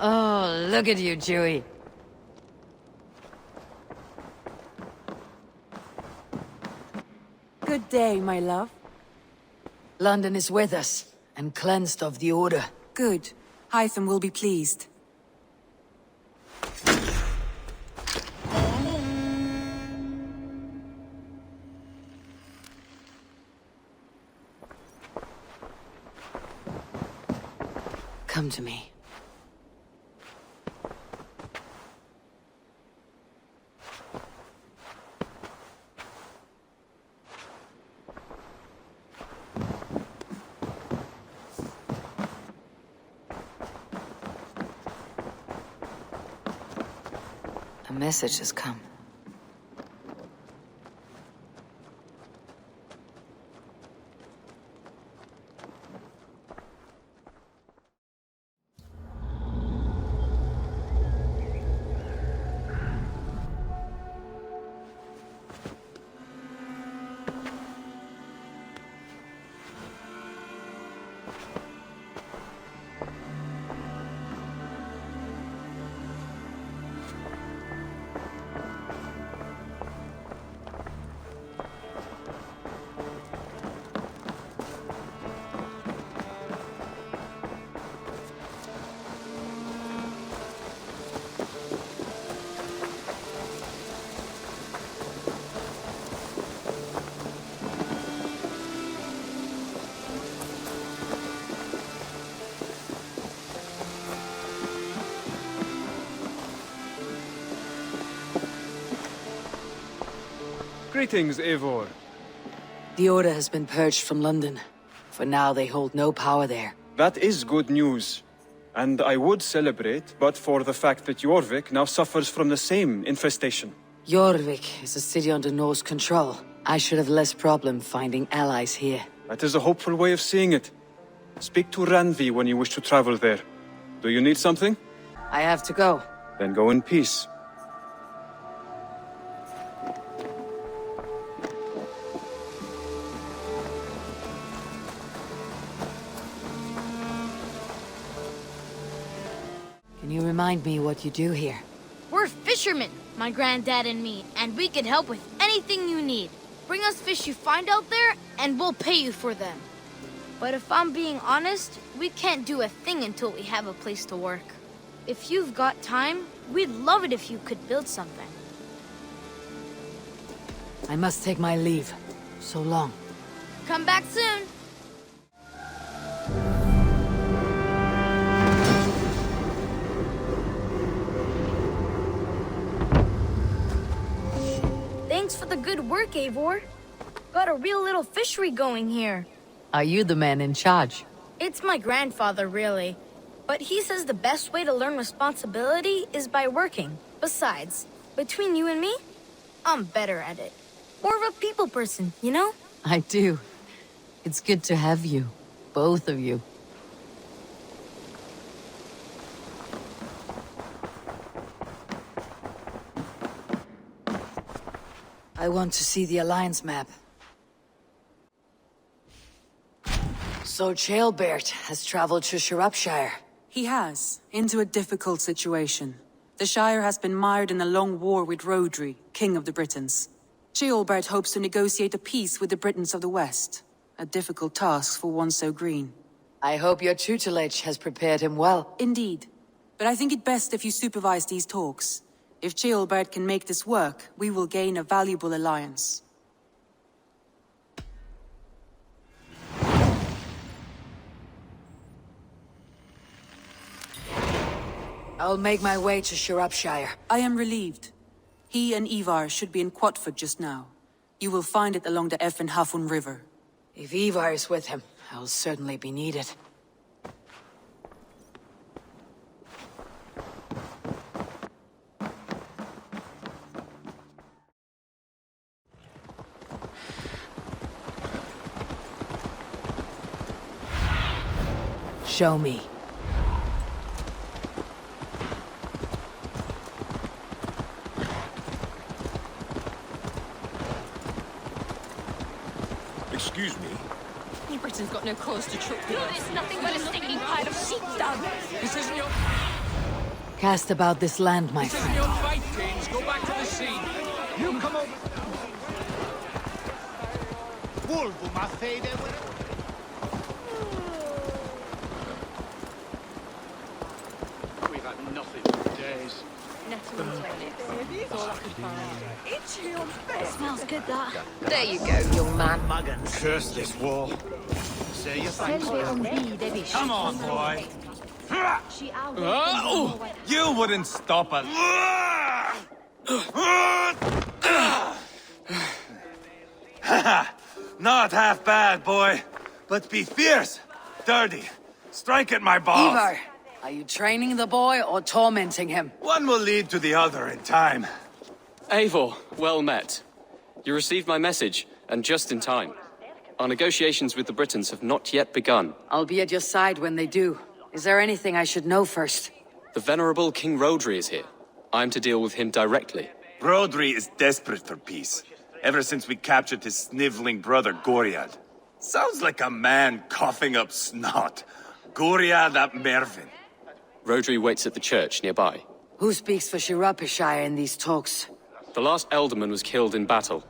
Oh, look at you, Chewie. Good day, my love. London is with us, and cleansed of the Order. Good. Hytham will be pleased. Come to me. A message has come. Greetings, Eivor. The Order has been purged from London. For now, they hold no power there. That is good news. And I would celebrate, but for the fact that Jorvik now suffers from the same infestation. Jorvik is a city under Norse control. I should have less problem finding allies here. That is a hopeful way of seeing it. Speak to Ranvi when you wish to travel there. Do you need something? I have to go. Then go in peace. Can you remind me what you do here? We're fishermen, my granddad and me, and we can help with anything you need. Bring us fish you find out there, and we'll pay you for them. But if I'm being honest, we can't do a thing until we have a place to work. If you've got time, we'd love it if you could build something. I must take my leave. So long. Come back soon! Thanks for the good work, Eivor. Got a real little fishery going here. Are you the man in charge? It's my grandfather, really. But he says the best way to learn responsibility is by working. Besides, between you and me, I'm better at it. More of a people person, you know? I do. It's good to have you. Both of you. I want to see the Alliance map. So Ceolbert has traveled to Shropshire. He has, into a difficult situation. The Shire has been mired in a long war with Rhodri, King of the Britons. Ceolbert hopes to negotiate a peace with the Britons of the West. A difficult task for one so green. I hope your tutelage has prepared him well. Indeed. But I think it best if you supervise these talks. If Ceolbert can make this work, we will gain a valuable alliance. I'll make my way to Shropshire. I am relieved. He and Ivar should be in Quatford just now. You will find it along the Hafun River. If Ivar is with him, I'll certainly be needed. Show me. Excuse me? Britain's got no cause to choke with us. It's nothing but a stinking pile of sheepdog. This isn't your... Cast about this land, my This isn't friend. your fight, Kings. Go back to the sea. You come over... Volvo, ma fede. We've had nothing for days. Smells good, that. There you go, young man. Curse this war. Say your thanks. Come on, boy. You wouldn't stop us. Not half bad, boy. But be fierce, dirty. Strike at my balls. Ivar, are you training the boy or tormenting him? One will lead to the other in time. Eivor, well met. You received my message, and just in time. Our negotiations with the Britons have not yet begun. I'll be at your side when they do. Is there anything I should know first? The venerable King Rodri is here. I'm to deal with him directly. Rodri is desperate for peace. Ever since we captured his sniveling brother, Goriad. Sounds like a man coughing up snot. Goriad ap Mervin. Rodri waits at the church nearby. Who speaks for Shirapishire in these talks? The last Elderman was killed in battle.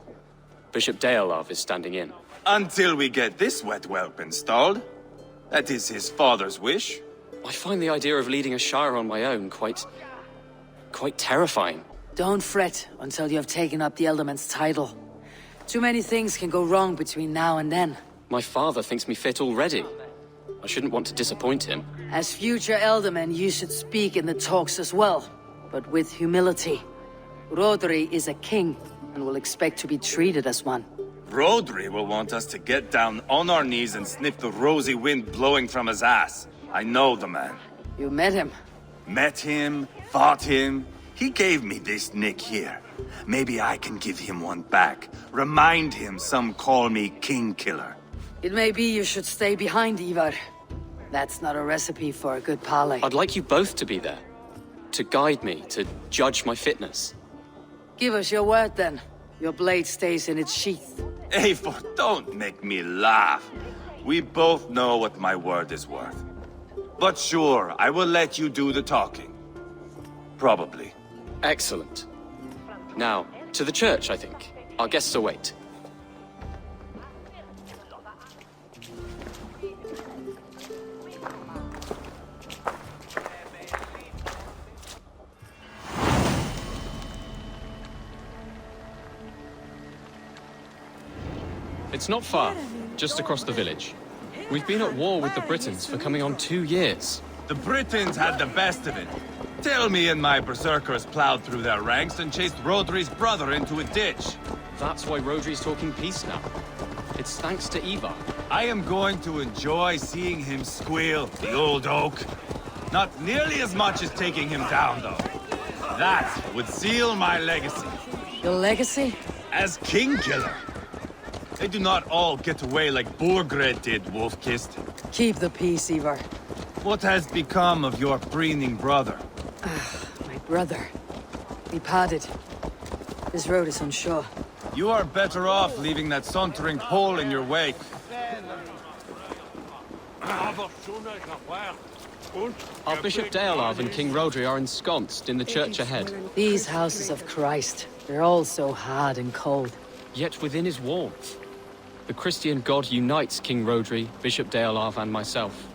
Bishop Deolav is standing in. Until we get this wet whelp installed. That is his father's wish. I find the idea of leading a shire on my own quite terrifying. Don't fret until you have taken up the Elderman's title. Too many things can go wrong between now and then. My father thinks me fit already. I shouldn't want to disappoint him. As future Elderman, you should speak in the talks as well, but with humility. Rodri is a king, and will expect to be treated as one. Rodri will want us to get down on our knees and sniff the rosy wind blowing from his ass. I know the man. You met him. Met him, fought him. He gave me this nick here. Maybe I can give him one back. Remind him some call me King Killer. It may be you should stay behind, Ivar. That's not a recipe for a good parley. I'd like you both to be there. To guide me, to judge my fitness. Give us your word, then. Your blade stays in its sheath. Eivor, don't make me laugh. We both know what my word is worth. But sure, I will let you do the talking. Probably. Excellent. Now, to the church, I think. Our guests await. It's not far, just across the village. We've been at war with the Britons for coming on 2 years. The Britons had the best of it. Tell me and my berserkers plowed through their ranks and chased Rodri's brother into a ditch. That's why Rodri's talking peace now. It's thanks to Ivar. I am going to enjoy seeing him squeal, the old oak. Not nearly as much as taking him down, though. That would seal my legacy. Your legacy? As King Killer. They do not all get away like Borgred did, Wolf-Kissed. Keep the peace, Ivar. What has become of your preening brother? My brother. He parted. This road is unsure. You are better off leaving that sauntering Pole in your wake. Our Bishop Deolav and King Rodri are ensconced in the church ahead. These houses of Christ, they're all so hard and cold. Yet within his warmth, the Christian God unites King Rodri, Bishop Deolav, and myself.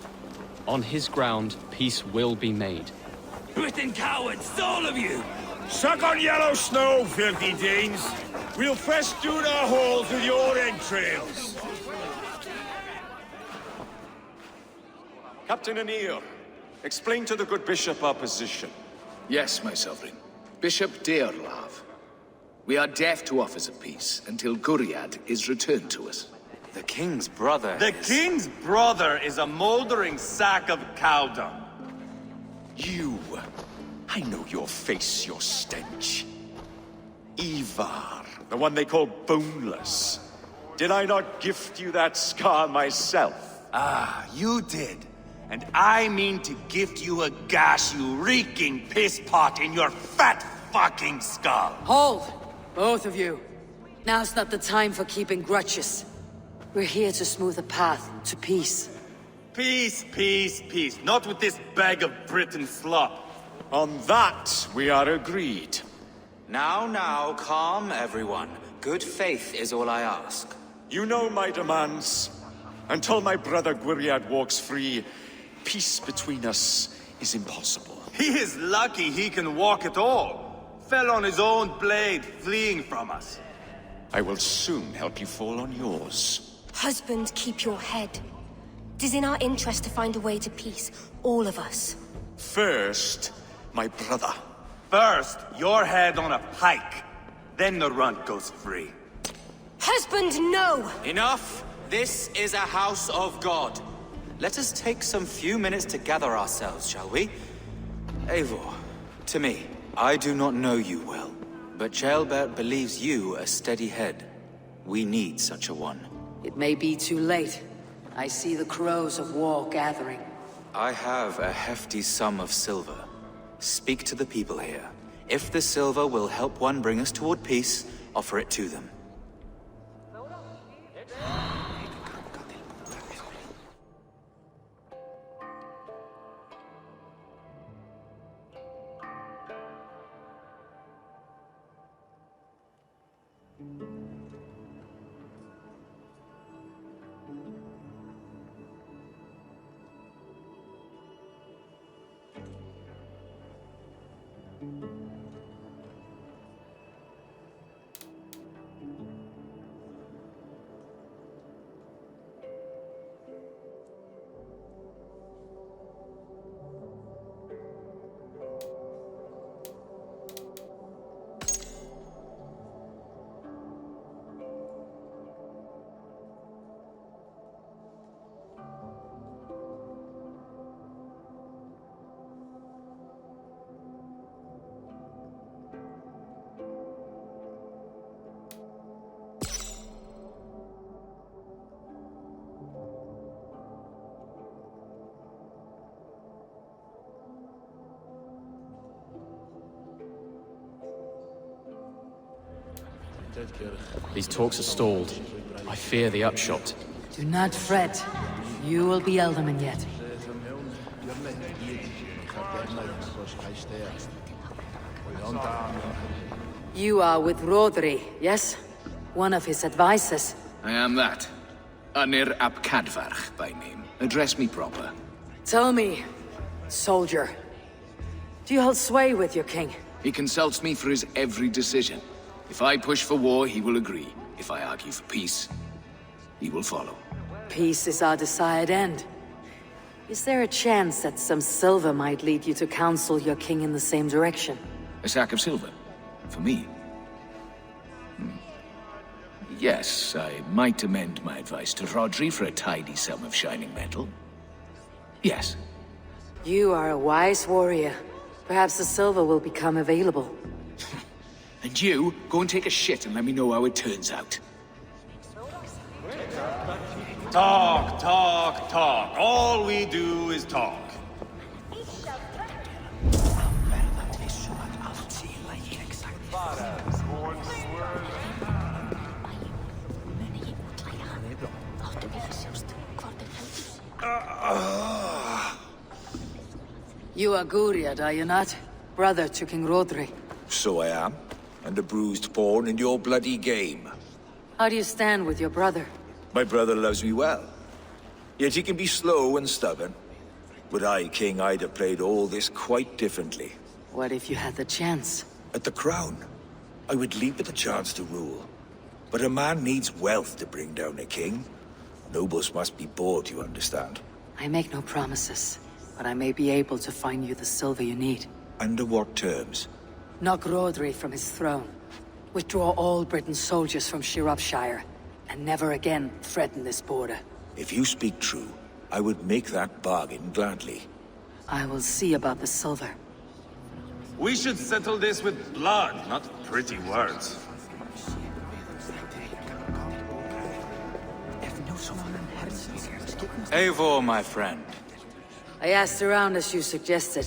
On his ground, peace will be made. Britain cowards, all of you! Suck on yellow snow, filthy Danes! We'll festoon our halls with your entrails! Captain Anir, explain to the good bishop our position. Yes, my sovereign. Bishop Deolav. We are deaf to offers of peace until Goriad is returned to us. The king's brother The king's brother is a moldering sack of cow dung. You! I know your face, your stench. Ivar, the one they call boneless. Did I not gift you that scar myself? Ah, you did. And I mean to gift you a gash, you reeking piss pot in your fat fucking skull. Hold! Both of you. Now's not the time for keeping grudges. We're here to smooth a path to peace. Peace, peace, peace. Not with this bag of Britain slop. On that, we are agreed. Now, calm everyone. Good faith is all I ask. You know my demands. Until my brother Gwriad walks free, peace between us is impossible. He is lucky he can walk at all. Fell on his own blade, fleeing from us. I will soon help you fall on yours. Husband, keep your head. It is in our interest to find a way to peace, all of us. First, my brother. First, your head on a pike. Then the runt goes free. Husband, no! Enough! This is a house of God. Let us take some few minutes to gather ourselves, shall we? Eivor, to me, I do not know you well, but Ceolbert believes you a steady head. We need such a one. It may be too late. I see the crows of war gathering. I have a hefty sum of silver. Speak to the people here. If the silver will help one bring us toward peace, offer it to them. These talks are stalled. I fear the upshot. Do not fret. You will be Elderman yet. You are with Rodri, yes? One of his advisors. I am that. Anir ap Cadfarch by name. Address me proper. Tell me, soldier, do you hold sway with your king? He consults me for his every decision. If I push for war, he will agree. If I argue for peace, he will follow. Peace is our desired end. Is there a chance that some silver might lead you to counsel your king in the same direction? A sack of silver? For me? Yes, I might amend my advice to Rodri for a tidy sum of shining metal. Yes. You are a wise warrior. Perhaps the silver will become available. And you, go and take a shit and let me know how it turns out. Talk, talk, talk. All we do is talk. You are Gwriad, are you not? Brother to King Rodri. So I am, and a bruised pawn in your bloody game. How do you stand with your brother? My brother loves me well. Yet he can be slow and stubborn. Were I king, I'd have played all this quite differently. What if you had the chance? At the crown, I would leap at the chance to rule. But a man needs wealth to bring down a king. Nobles must be bought, you understand. I make no promises, but I may be able to find you the silver you need. Under what terms? Knock Rodri from his throne. Withdraw all Britain's soldiers from Shropshire, and never again threaten this border. If you speak true, I would make that bargain gladly. I will see about the silver. We should settle this with blood, not pretty words. Eivor, my friend. I asked around as you suggested.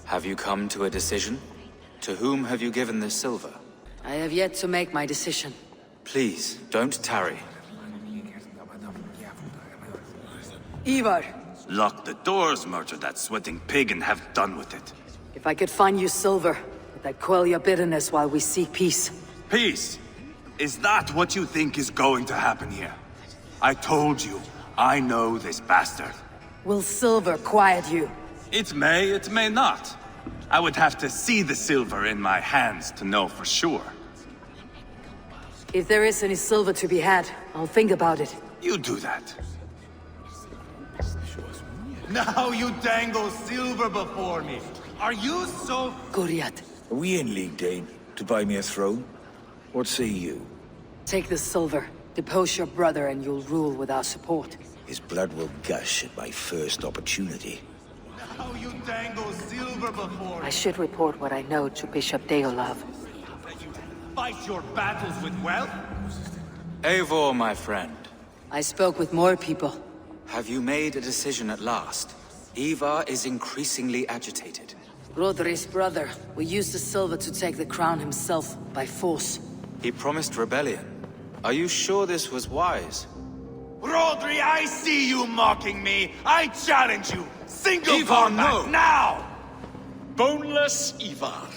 Have you come to a decision? To whom have you given this silver? I have yet to make my decision. Please, don't tarry. Ivar, Lock the doors, murder that sweating pig, and have done with it. if I could find you silver, would that quell your bitterness while we seek peace? Peace? Is that what you think is going to happen here? I told you, I know this bastard. Will silver quiet you? It may not. I would have to see the silver in my hands to know for sure. If there is any silver to be had, I'll think about it. You do that. Now you dangle silver before me. Are you so... Goriad, Are we in league, Dane? To buy me a throne? What say you? take the silver. Depose your brother and you'll rule with our support. His blood will gush at my first opportunity. Now you dangle silver before me. I should report what I know to Bishop Deolav. Fight your battles with wealth? Eivor, my friend. I spoke with more people. Have you made a decision at last? Ivar is increasingly agitated. Rodri's brother will use the silver to take the crown himself by force. He promised rebellion. Are you sure this was wise? Rodri, I see you mocking me. I challenge you. Single Ivar, combat no. now! Boneless Ivar.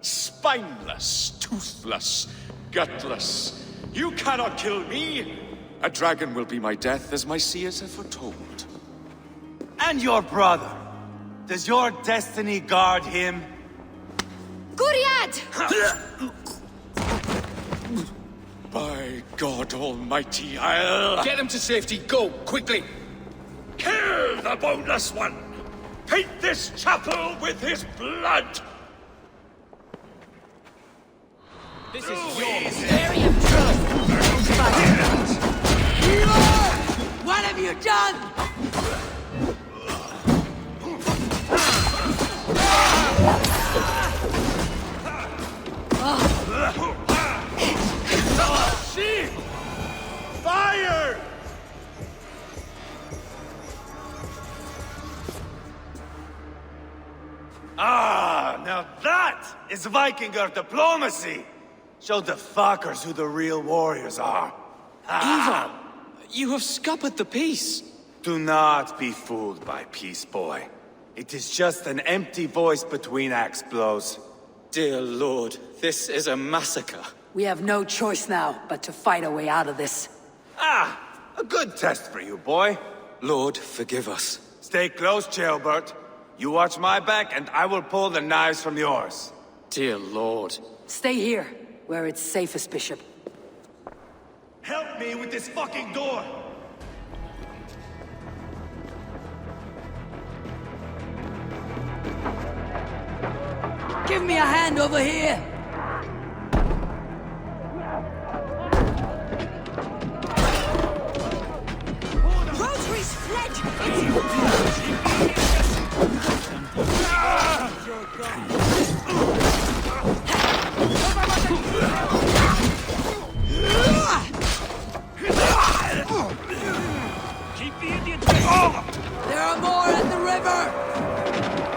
Spineless, toothless, gutless. You cannot kill me. A dragon will be my death, as my seers have foretold. And your brother. Does your destiny guard him? Goriad! By God Almighty, I'll... Get them to safety. Go, quickly. Kill the boneless one! Paint this chapel with his blood! This is yours. What have you done? Fire! Ah, now that is Vikinger diplomacy! Show the fuckers who the real warriors are. Ivar, you have scuppered the peace. Do not be fooled by peace, boy. It is just an empty voice between axe blows. Dear Lord, this is a massacre. We have no choice now but to fight our way out of this. Ah, a good test for you, boy. Lord, forgive us. Stay close, Jailbert. You watch my back, and I will pull the knives from yours. Dear Lord. Stay here, where it's safest, Bishop. Help me with this fucking door! Give me a hand over here! Rotary's fled! Keep the Indians off! There are more at the river!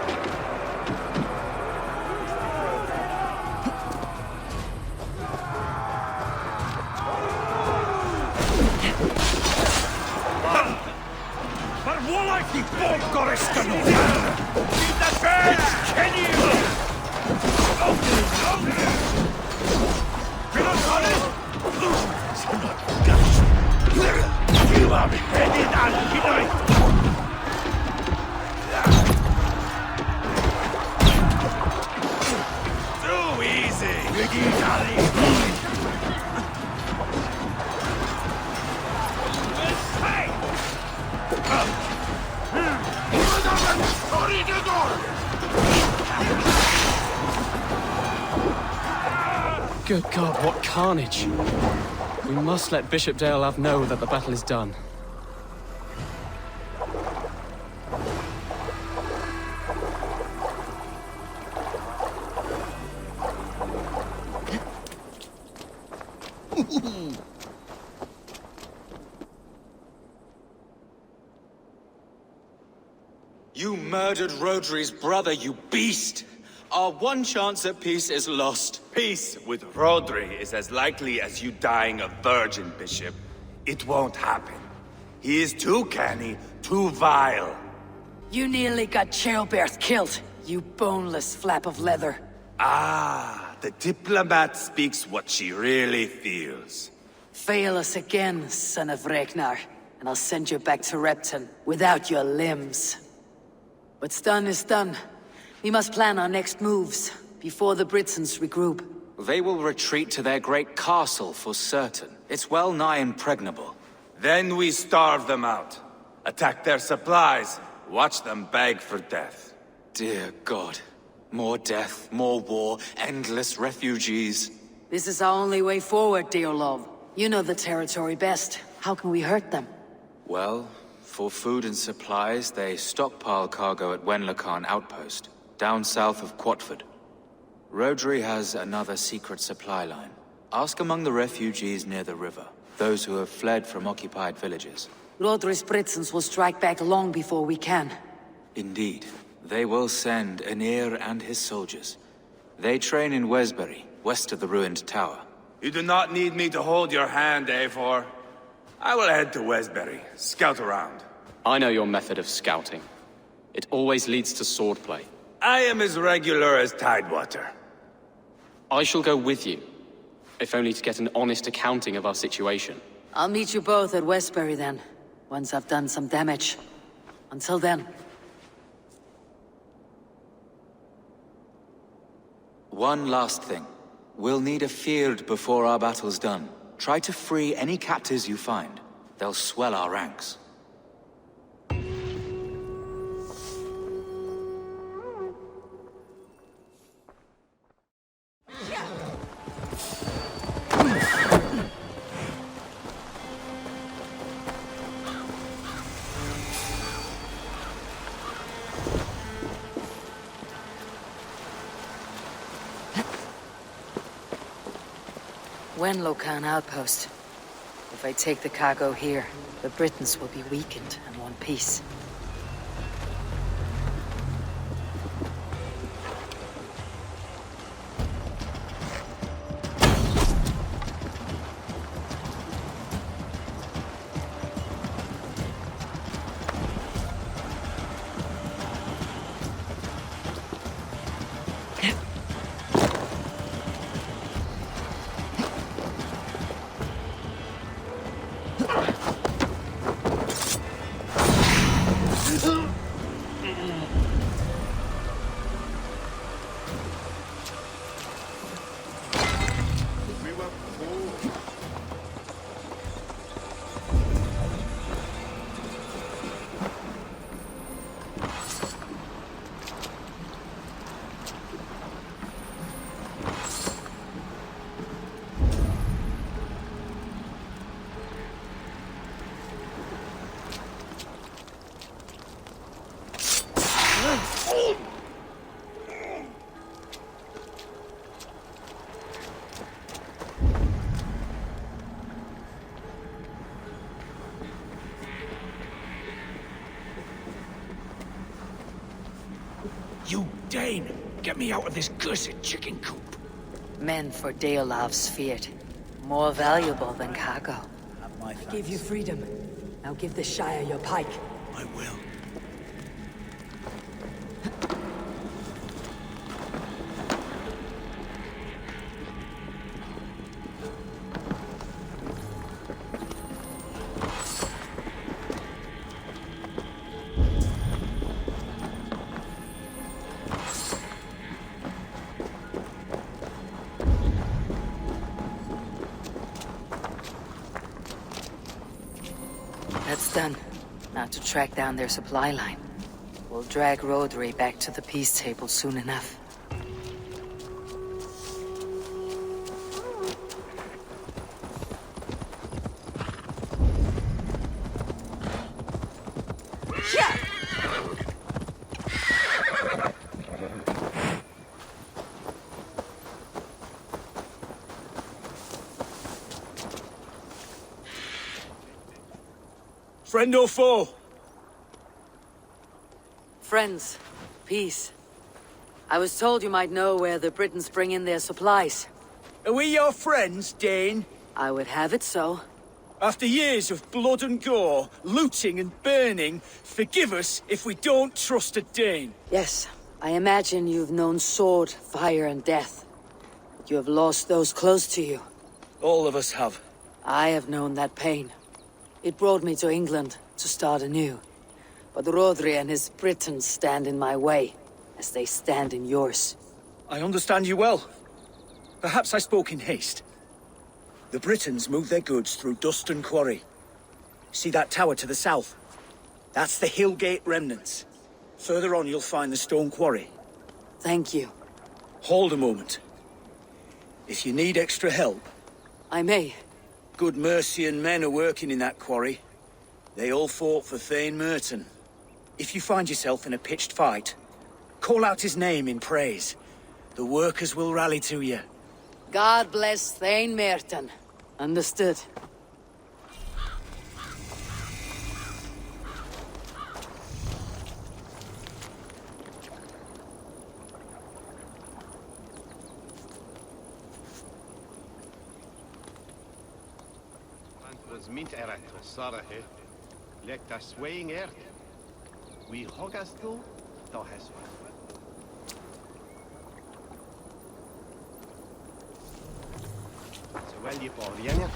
Marwolaki Polkoreskanu! Keep the fence! Can you? You are beheaded and killed! Too easy! Good God, what carnage. We must let Bishop Deolav know that the battle is done. You murdered Rodri's brother, you beast! Our one chance at peace is lost. Peace with Rodri is as likely as you dying a virgin, Bishop. It won't happen. He is too canny Too vile. You nearly got Childbert killed, you boneless flap of leather. Ah, the diplomat speaks what she really feels. Fail us again, son of Ragnar, and I'll send you back to Repton without your limbs. What's done is done. We must plan our next moves before the Britons regroup. They will retreat to their great castle for certain. It's well nigh impregnable. Then we starve them out. Attack their supplies. Watch them beg for death. Dear God. More death, more war, endless refugees. This is our only way forward, dear love. You know the territory best. How can we hurt them? Well, for food and supplies, they stockpile cargo at Wenlocan Outpost, down south of Quatford. Rodri has another secret supply line. Ask among the refugees near the river, those who have fled from occupied villages. Rodri's Britons will strike back long before we can. Indeed. They will send Aenir and his soldiers. They train in Wesbury, west of the ruined tower. You do not need me to hold your hand, Eivor. I will head to Wesbury, scout around. I know your method of scouting. It always leads to swordplay. I am as regular as Tidewater. I shall go with you, if only to get an honest accounting of our situation. I'll meet you both at Westbury then, once I've done some damage. Until then. One last thing. We'll need a field before our battle's done. Try to free any captives you find. They'll swell our ranks. Wenlocan Outpost. If I take the cargo here, the Britons will be weakened in one piece. You Dane! Get me out of this cursed chicken coop! Men for Deolav's feared. More valuable than cargo. I gave you freedom. Now give the Shire your pike. I will. That's done. Now to track down their supply line. We'll drag Rodri back to the peace table soon enough. Friend or foe? Friends. Peace. I was told you might know where the Britons bring in their supplies. Are we your friends, Dane? I would have it so. After years of blood and gore, looting and burning, forgive us if we don't trust a Dane. Yes, I imagine you've known sword, fire, and death. You have lost those close to you. All of us have. I have known that pain. It brought me to England to start anew. But Rodri and his Britons stand in my way, as they stand in yours. I understand you well. Perhaps I spoke in haste. The Britons move their goods through Dustin Quarry. See that tower to the south? That's the Hillgate remnants. Further on, you'll find the stone quarry. Thank you. Hold a moment. If you need extra help... I may. Good Mercian men are working in that quarry. They all fought for Thane Merton. If you find yourself in a pitched fight, call out his name in praise. The workers will rally to you. God bless Thane Merton. Understood. Was mint erat Sarahe, lekt a swaying earth. We hogasto, do has so well you for Vienna.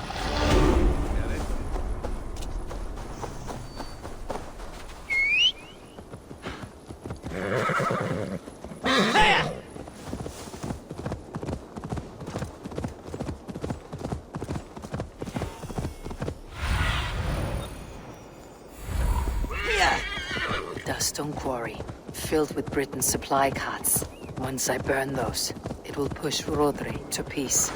Stone quarry, filled with Britain's supply carts. Once I burn those, it will push Rodri to peace.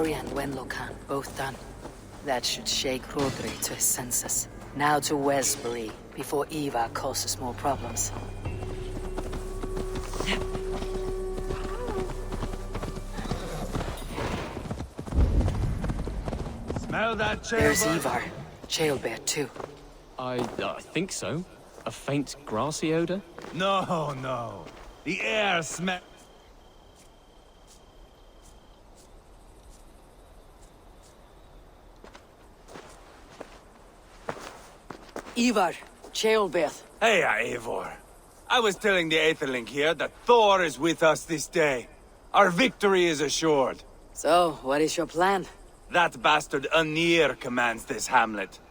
And Wenlocan, both done. That should shake Rodri to his senses. Now to Westbury, before Eva causes more problems. Smell that chair? There's Ivar. Jailbear too. I think so. A faint grassy odor? No. The air smells... Ivar, Jailbear. Hey, Eivor. I was telling the Aetherling here that Thor is with us this day. Our victory is assured. So, what is your plan? That bastard Anir commands this hamlet.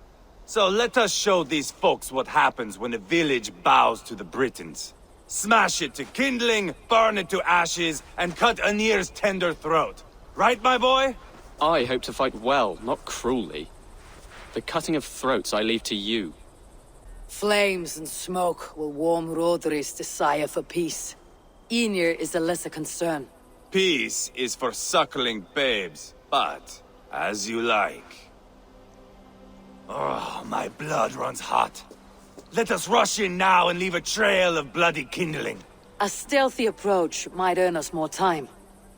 So let us show these folks what happens when a village bows to the Britons. Smash it to kindling, burn it to ashes, and cut Anir's tender throat. Right, my boy? I hope to fight well, not cruelly. The cutting of throats I leave to you. Flames and smoke will warm Rodri's desire for peace. Ynir is a lesser concern. Peace is for suckling babes, but As you like. Oh, my blood runs hot. Let us rush in now and leave a trail of bloody kindling. A stealthy approach might earn us more time.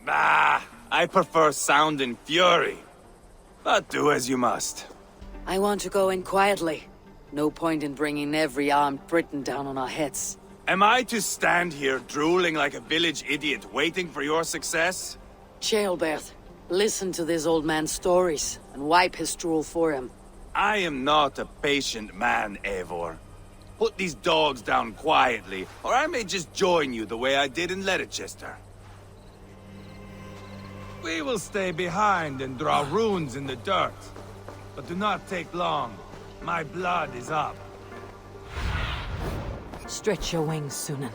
Ah, I prefer sound and fury. But do as you must. I want to go in quietly. No point in bringing every armed Briton down on our heads. Am I to stand here drooling like a village idiot waiting for your success? Jailbert, listen to this old man's stories and wipe his drool for him. I am not a patient man, Eivor. Put these dogs down quietly, or I may just join you the way I did in Leicester. We will stay behind and draw runes in the dirt. But do not take long. My blood is up. Stretch your wings, Sunan.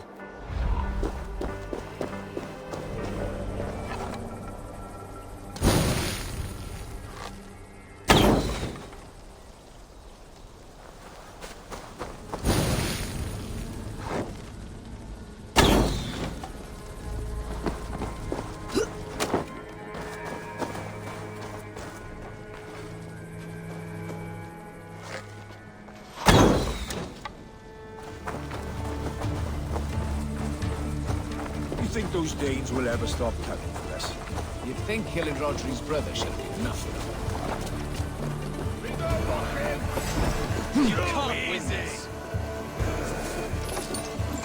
You think those Danes will ever stop coming for us? You'd think killing Rodri's brother should be enough for them. You can't win this!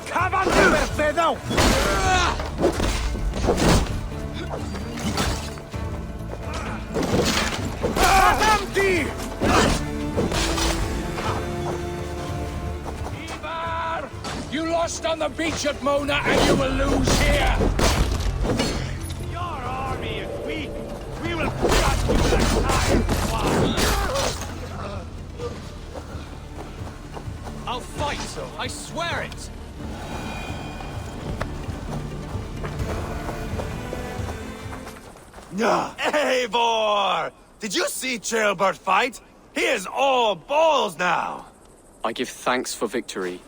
Cavalier Mercedo! Avanti! Ivar! You lost on the beach at Mona, and you will lose here! Your army is weak. We will crush you like iron. I'll fight, I swear it! Eivor! Did you see Jailbert fight? He is all balls now! I give thanks for victory,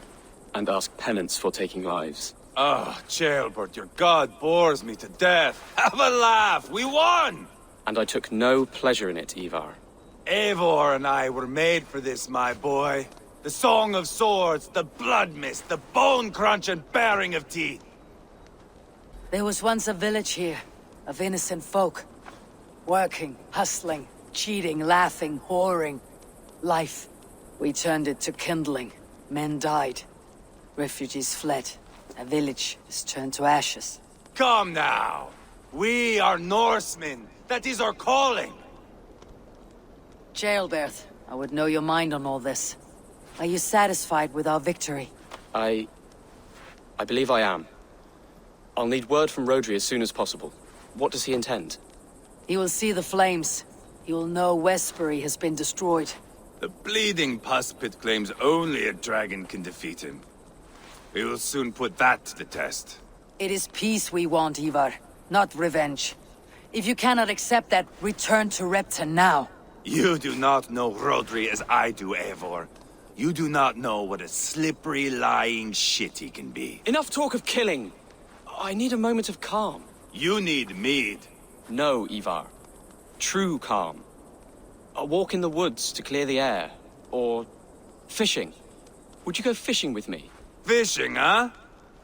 and ask penance for taking lives. Oh, Jailbert, your god bores me to death. Have a laugh! We won! And I took no pleasure in it, Ivar. Eivor and I were made for this, my boy. The song of swords, the blood mist, the bone crunch and baring of teeth. There was once a village here, of innocent folk. Working, hustling, cheating, laughing, whoring. Life. We turned it to kindling. Men died. Refugees fled. A village is turned to ashes. Come now. We are Norsemen. That is our calling. Jailbert, I would know your mind on all this. Are you satisfied with our victory? I believe I am. I'll need word from Rodri as soon as possible. What does he intend? He will see the flames. He will know Westbury has been destroyed. The bleeding pus pit claims only a dragon can defeat him. We will soon put that to the test. It is peace we want, Ivar, not revenge. If you cannot accept that, return to Repton now. You do not know Rodri as I do, Eivor. You do not know what a slippery, lying shit he can be. Enough talk of killing! I need a moment of calm. You need mead. No, Ivar. True calm. A walk in the woods to clear the air. Or fishing. Would you go fishing with me? Fishing, huh?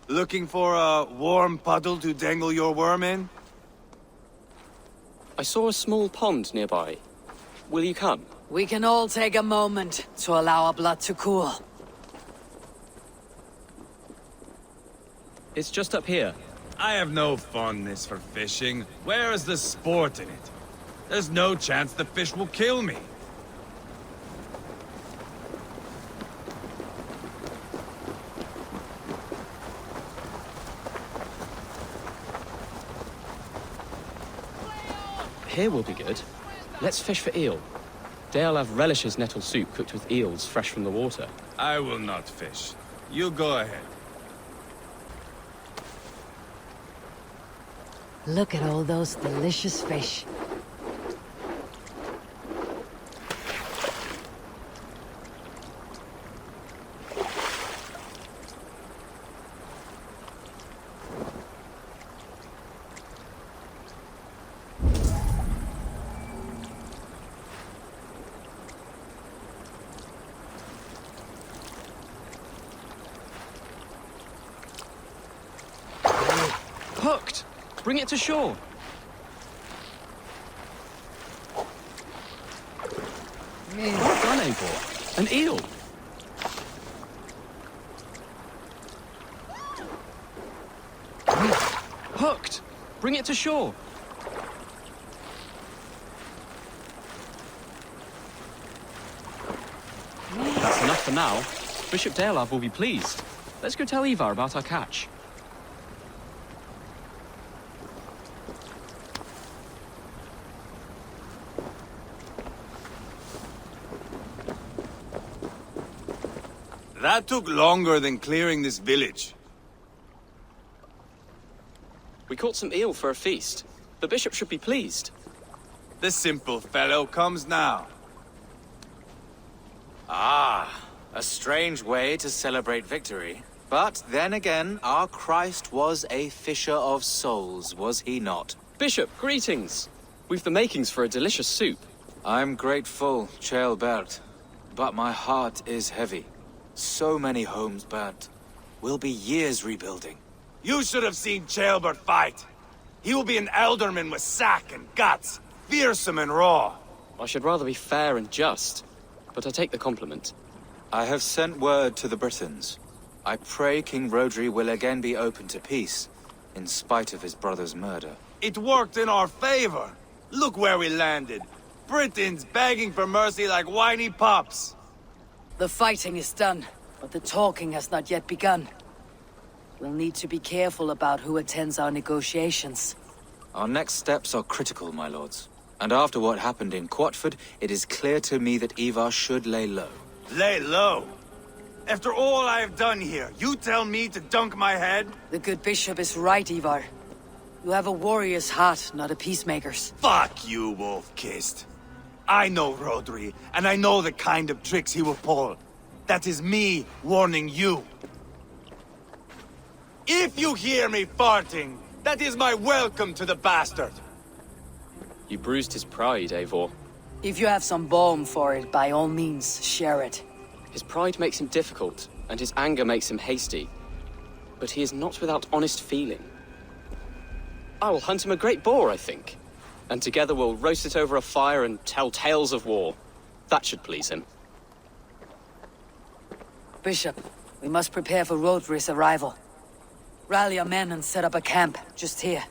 Looking for a warm puddle to dangle your worm in? I saw a small pond nearby. Will you come? We can all take a moment to allow our blood to cool. It's just up here. I have no fondness for fishing. Where is the sport in it? There's no chance the fish will kill me. Here will be good. Let's fish for eel. Deolav relishes nettle soup cooked with eels fresh from the water. I will not fish. You go ahead. Look at all those delicious fish. Hooked! Bring it to shore! Well done, Eivor. An eel! Hooked! Bring it to shore! That's enough for now. Bishop Deolav will be pleased. Let's go tell Ivar about our catch. That took longer than clearing this village. We caught some eel for a feast. The bishop should be pleased. The simple fellow comes now. Ah, a strange way to celebrate victory. But then again, our Christ was a fisher of souls, was he not? Bishop, greetings! We've the makings for a delicious soup. I'm grateful, Ceolbert, but my heart is heavy. So many homes burnt. We'll be years rebuilding. You should have seen Ceolbert fight. He will be an alderman with sack and guts, fearsome and raw. I should rather be fair and just, but I take the compliment. I have sent word to the Britons. I pray King Rodri will again be open to peace, in spite of his brother's murder. It worked in our favor. Look where we landed. Britons begging for mercy like whiny pups. The fighting is done, but the talking has not yet begun. We'll need to be careful about who attends our negotiations. Our next steps are critical, my lords. And after what happened in Quatford, it is clear to me that Ivar should lay low. Lay low? After all I have done here, you tell me to dunk my head? The good bishop is right, Ivar. You have a warrior's heart, not a peacemaker's. Fuck you, wolf-kissed. I know Rodri, and I know the kind of tricks he will pull. That is me warning you. If you hear me farting, that is my welcome to the bastard. You bruised his pride, Eivor. If you have some balm for it, by all means, share it. His pride makes him difficult, and his anger makes him hasty. But he is not without honest feeling. I will hunt him a great boar, I think. And together we'll roast it over a fire and tell tales of war. That should please him. Bishop, we must prepare for Rodri's arrival. Rally our men and set up a camp, just here.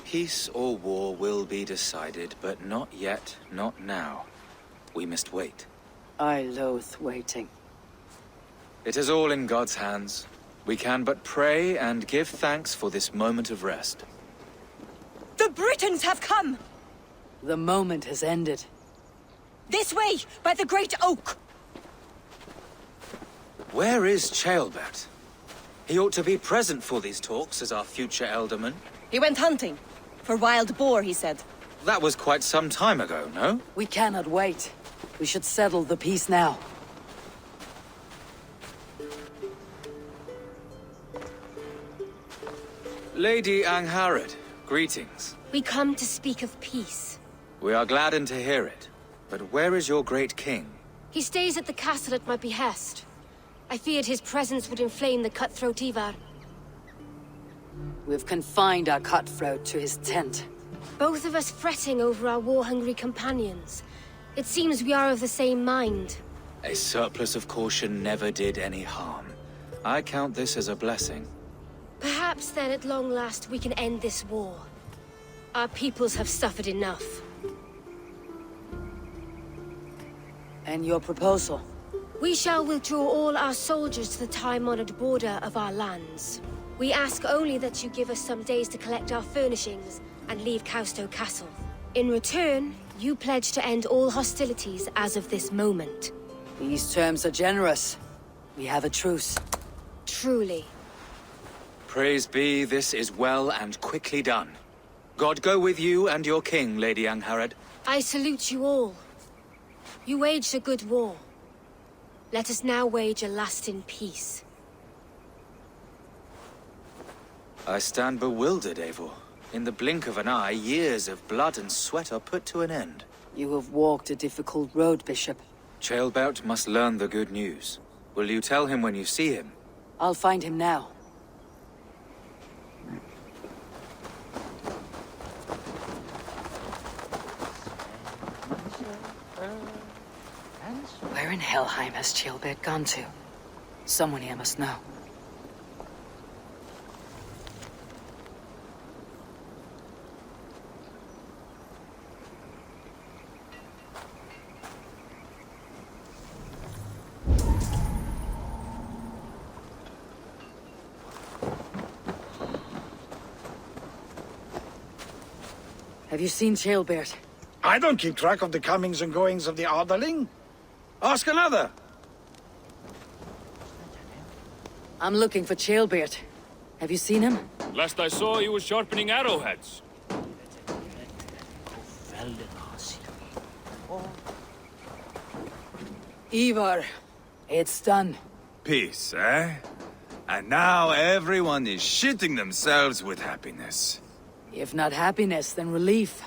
Peace or war will be decided, but not yet, not now. We must wait. I loathe waiting. It is all in God's hands. We can but pray and give thanks for this moment of rest. The Britons have come! The moment has ended. This way, by the Great Oak! Where is Ceolbert? He ought to be present for these talks as our future elderman. He went hunting. For wild boar, he said. That was quite some time ago, no? We cannot wait. We should settle the peace now. Lady Angharad, greetings. We come to speak of peace. We are gladdened to hear it. But where is your great king? He stays at the castle at my behest. I feared his presence would inflame the cutthroat Ivar. We've confined our cutthroat to his tent. Both of us fretting over our war-hungry companions. It seems we are of the same mind. A surplus of caution never did any harm. I count this as a blessing. Perhaps then at long last we can end this war. Our peoples have suffered enough. And your proposal? We shall withdraw all our soldiers to the time-honored border of our lands. We ask only that you give us some days to collect our furnishings and leave Kausto Castle. In return, you pledge to end all hostilities as of this moment. These terms are generous. We have a truce. Truly. Praise be, this is well and quickly done. God go with you and your king, Lady Angharad. I salute you all. You waged a good war. Let us now wage a lasting peace. I stand bewildered, Eivor. In the blink of an eye, years of blood and sweat are put to an end. You have walked a difficult road, Bishop. Ceolbert must learn the good news. Will you tell him when you see him? I'll find him now. Where in Helheim has Ceolbert gone to? Someone here must know. Have you seen Ceolbert? I don't keep track of the comings and goings of the Arderling. Ask another. I'm looking for Ceolbert. Have you seen him? Last I saw, he was sharpening arrowheads. Ivar, it's done. Peace, eh? And now everyone is shitting themselves with happiness. If not happiness, then relief.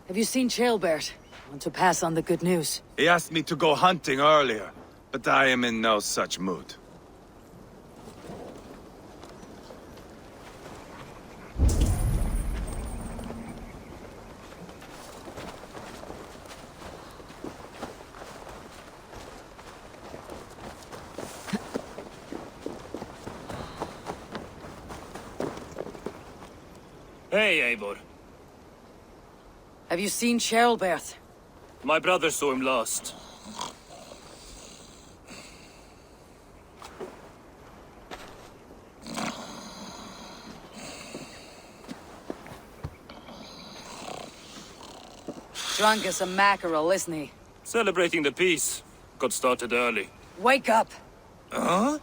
Have you seen Ceolbert? I want to pass on the good news. He asked me to go hunting earlier, but I am in no such mood. Hey, Eivor. Have you seen Ceolbert? My brother saw him last. Drunk as a mackerel, isn't he? Celebrating the peace. Got started early. Wake up! Huh?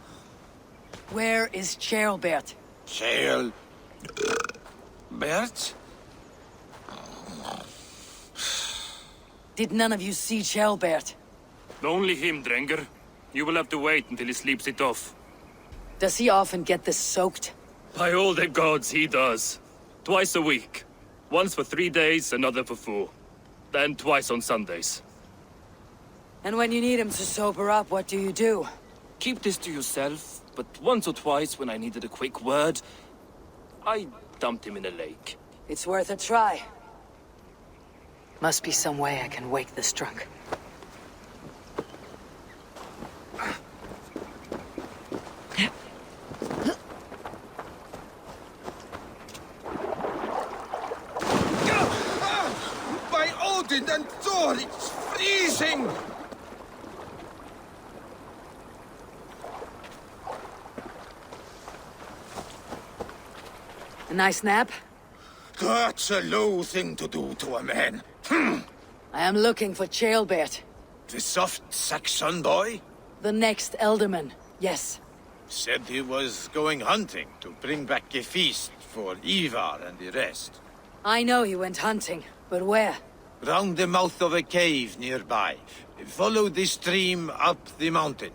Where is Ceolbert? Ceolbert? Did none of you see Ceolbert? Only him, Drenger. You will have to wait until he sleeps it off. Does he often get this soaked? By all the gods, he does. Twice a week. Once for 3 days, another for 4. Then twice on Sundays. And when you need him to sober up, what do you do? Keep this to yourself, but once or twice when I needed a quick word, I dumped him in a lake. It's worth a try. Must be some way I can wake this drunk. By Odin and Thor, it's freezing! A nice nap? That's a low thing to do to a man. I am looking for Ceolbert. The soft Saxon boy? The next Elderman, yes. Said he was going hunting to bring back a feast for Ivar and the rest. I know he went hunting, but where? Round the mouth of a cave nearby. Follow the stream up the mountain.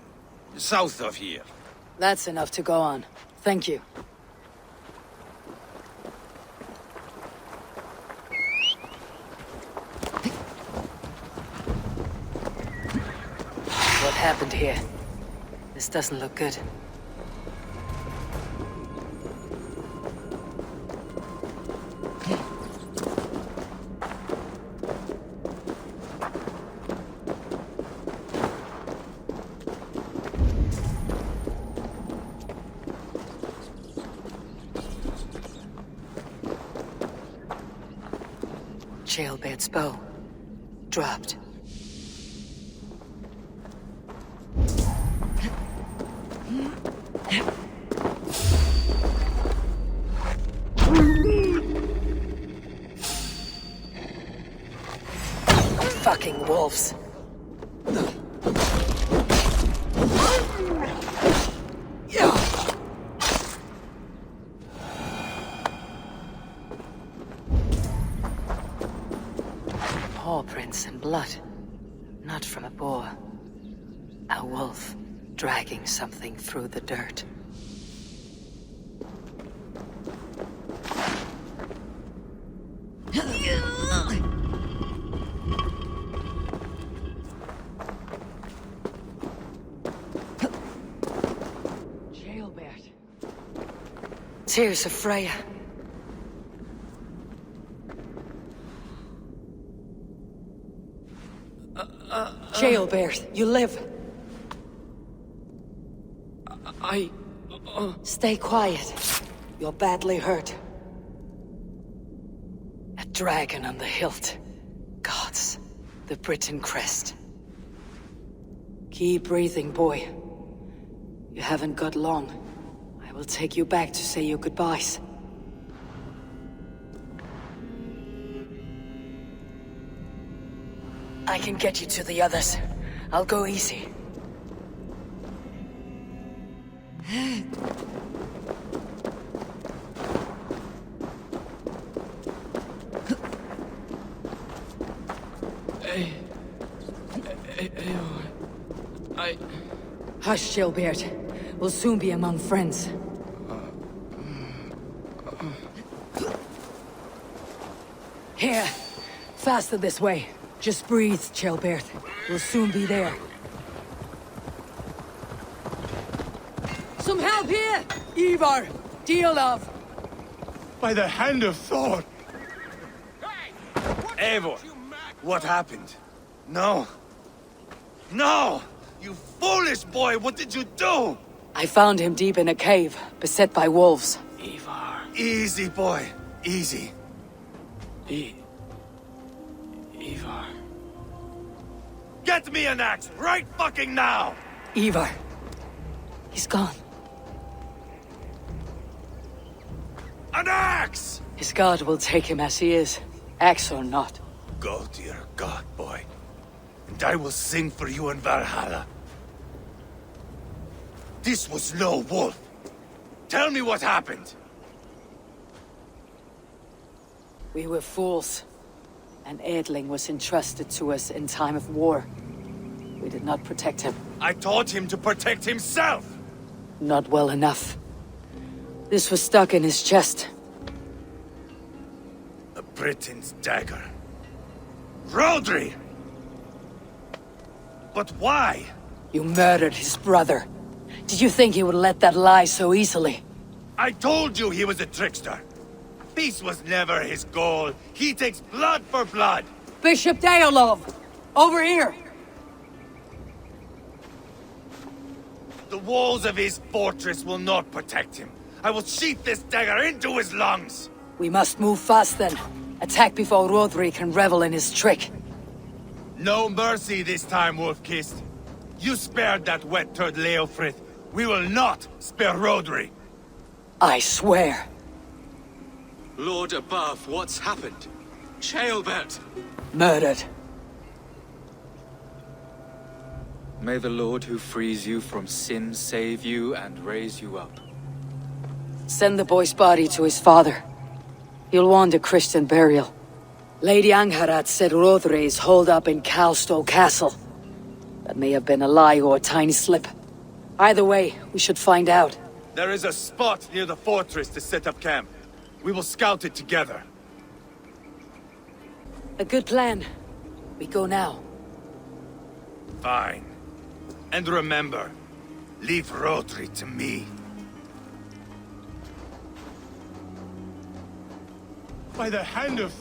South of here. That's enough to go on. Thank you. What happened here? This doesn't look good. Ceolbert's bow. Dropped. Fucking wolves. Paw prints and blood. Not from a boar. A wolf. dragging something through the dirt. Jailbird. Tears of Freya. Jailbird, you live. Stay quiet. You're badly hurt. A dragon on the hilt. Gods, the Britain crest. Keep breathing, boy. You haven't got long. I will take you back to say your goodbyes. I can get you to the others. I'll go easy. Hush, Jailbird. We'll soon be among friends. Here. Faster this way. Just breathe, Jailbird. We'll soon be there. Some help here! Ivar! Deal of! By the hand of Thor! Eivor, what happened? No! No! You foolish boy, what did you do? I found him deep in a cave, beset by wolves. Ivar. Easy, boy. Easy. Ivar. Get me an axe right fucking now! Ivar. He's gone. An axe! His god will take him as he is, axe or not. Go to your god, boy. And I will sing for you in Valhalla. This was no wolf. Tell me what happened. We were fools. An Edling was entrusted to us in time of war. We did not protect him. I taught him to protect himself! Not well enough. This was stuck in his chest. The Britain's dagger. Rodri! But why? You murdered his brother. Did you think he would let that lie so easily? I told you he was a trickster. Peace was never his goal. He takes blood for blood. Bishop Deolov! Over here! The walls of his fortress will not protect him. I will sheath this dagger into his lungs. We must move fast then. Attack before Rodri can revel in his trick. No mercy this time, Wolf-Kissed. You spared that wet turd Leofrith. We will not spare Rodri. I swear. Lord above, what's happened? Jailbird! Murdered. May the Lord who frees you from sin save you and raise you up. Send the boy's body to his father. He'll want a Christian burial. Lady Angharad said Rodri is holed up in Calstow Castle. That may have been a lie or a tiny slip. Either way, we should find out. There is a spot near the fortress to set up camp. We will scout it together. A good plan. We go now. Fine. And remember, leave Rodri to me. By the hand of...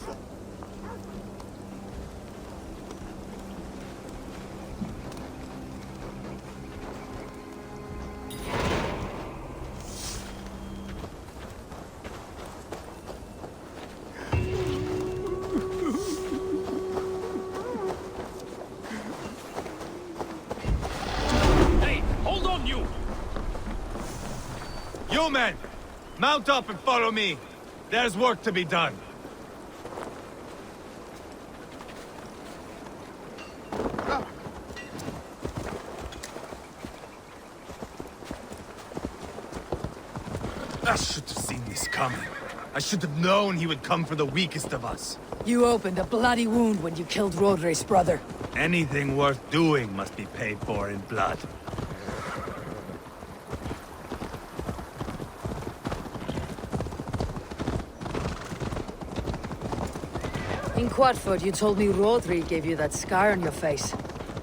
Hey, hold on, you! You men! Mount up and follow me. There's work to be done. I should have seen this coming. I should have known he would come for the weakest of us. You opened a bloody wound when you killed Rodri's brother. Anything worth doing must be paid for in blood. In Quatford, you told me Rodri gave you that scar on your face.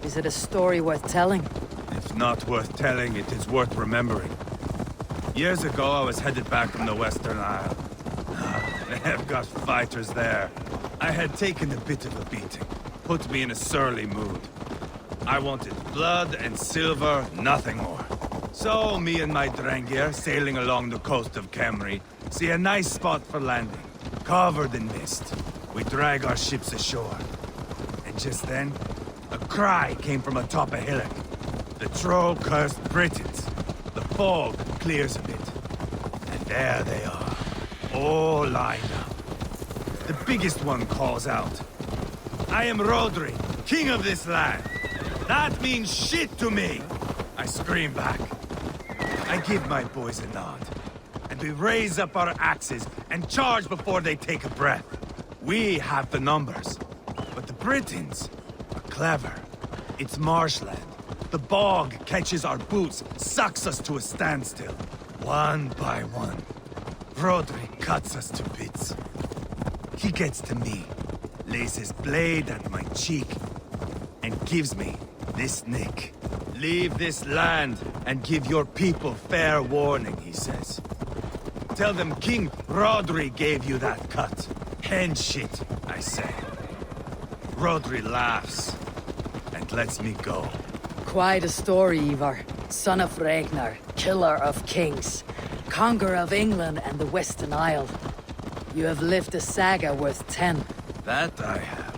Is it a story worth telling? If not worth telling, it is worth remembering. Years ago, I was headed back from the Western Isle. They have got fighters there. I had taken a bit of a beating. Put me in a surly mood. I wanted blood and silver, nothing more. So, me and my Drengir, sailing along the coast of Kemri, see a nice spot for landing, covered in mist. We drag our ships ashore. And just then, a cry came from atop a hillock. The troll-cursed Britons. The fog clears a bit. And there they are, all lined up. The biggest one calls out, "I am Rodri, king of this land. That means shit to me!" I scream back. I give my boys a nod. And we raise up our axes and charge before they take a breath. We have the numbers. But the Britons are clever. It's marshland. The bog catches our boots, sucks us to a standstill. One by one, Rodri cuts us to bits. He gets to me, lays his blade at my cheek, and gives me this nick. "Leave this land and give your people fair warning," he says. "Tell them King Rodri gave you that cut." "Hen shit," I say. Rodri laughs and lets me go. Quite a story, Ivar. Son of Ragnar, killer of kings, conqueror of England and the Western Isle. You have lived a saga worth 10. That I have.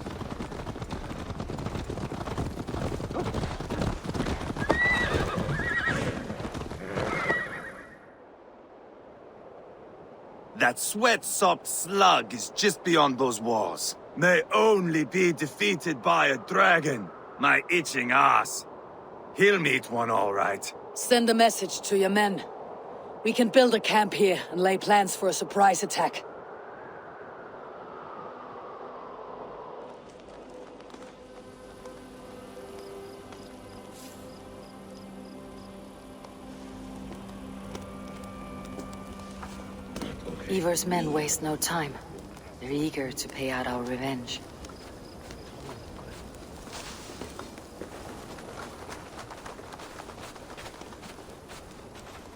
That sweat-sopped slug is just beyond those walls. May only be defeated by a dragon, my itching ass. He'll meet one all right. Send a message to your men. We can build a camp here and lay plans for a surprise attack. Ivar's men waste no time. They're eager to pay out our revenge.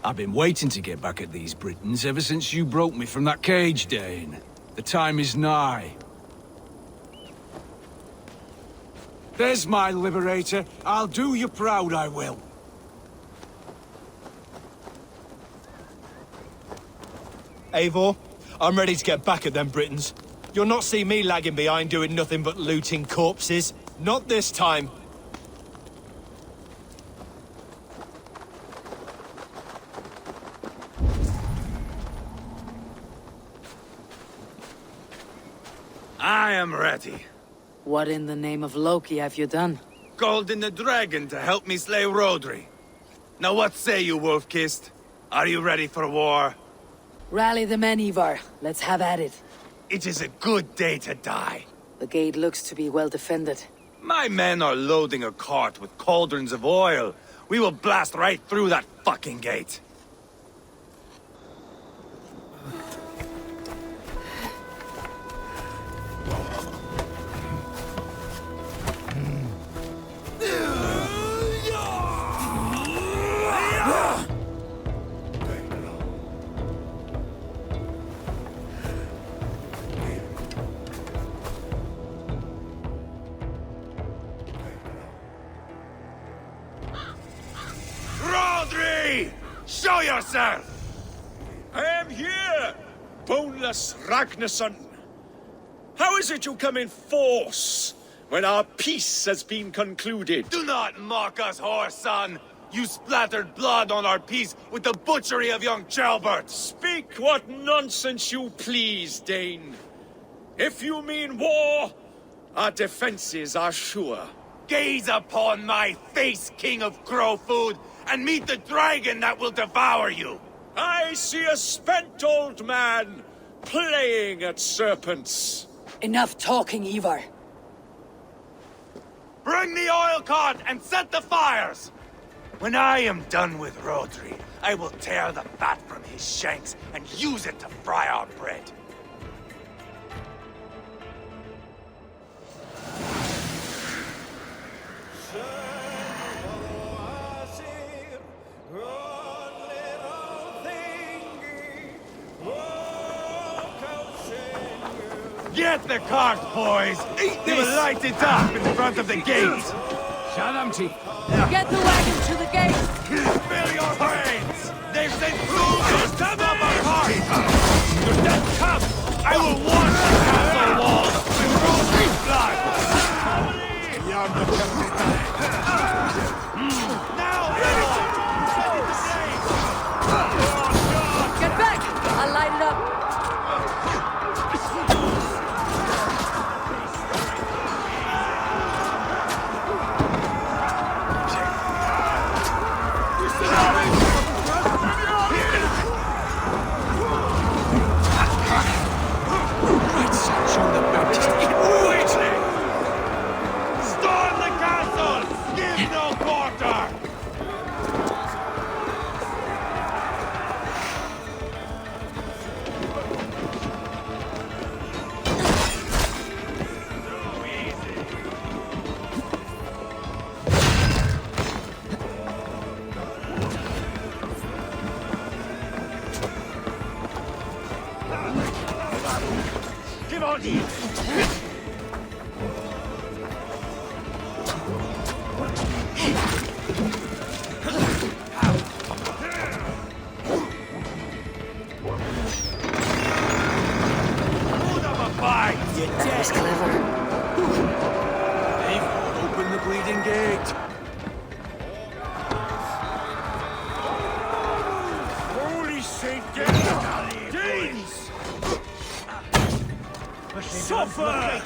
I've been waiting to get back at these Britons ever since you broke me from that cage, Dane. The time is nigh. There's my liberator. I'll do you proud, I will. Eivor, I'm ready to get back at them Britons. You'll not see me lagging behind doing nothing but looting corpses. Not this time. I am ready. What in the name of Loki have you done? Called in the dragon to help me slay Rodri. Now what say you, Wolf-Kissed? Are you ready for war? Rally the men, Ivar. Let's have at it. It is a good day to die. The gate looks to be well defended. My men are loading a cart with cauldrons of oil. We will blast right through that fucking gate. Show yourself! I am here, boneless Ragnarsson. How is it you come in force when our peace has been concluded? Do not mock us, whoreson! You splattered blood on our peace with the butchery of young Chalbert! Speak what nonsense you please, Dane. If you mean war, our defenses are sure. Gaze upon my face, King of Crow Food, and meet the dragon that will devour you! I see a spent old man playing at serpents. Enough talking, Ivar. Bring the oil cart and set the fires! When I am done with Rodri, I will tear the fat from his shanks and use it to fry our bread. Get the cart, boys! Eat We will this! light it up in front of the gate! Shalamti. Get the wagon to the gate! Spill your brains! They've sent soldiers to stop our cart! Your death come! I will wash the castle walls with rosy blood! Now, Get back! I'll light it up. storm the castle! Give no quarter! Give on you! That was clever. Open the bleeding gate. Holy Saint Games! Suffer!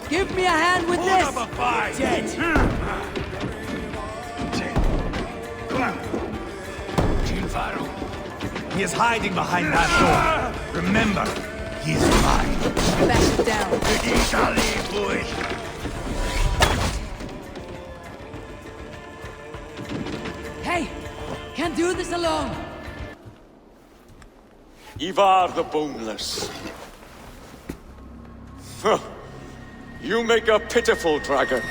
Give me a hand with this! He is hiding behind that door. Remember, he is mine. Back it down. Hey! Can't do this alone! Ivar the Boneless. Huh. You make a pitiful dragon.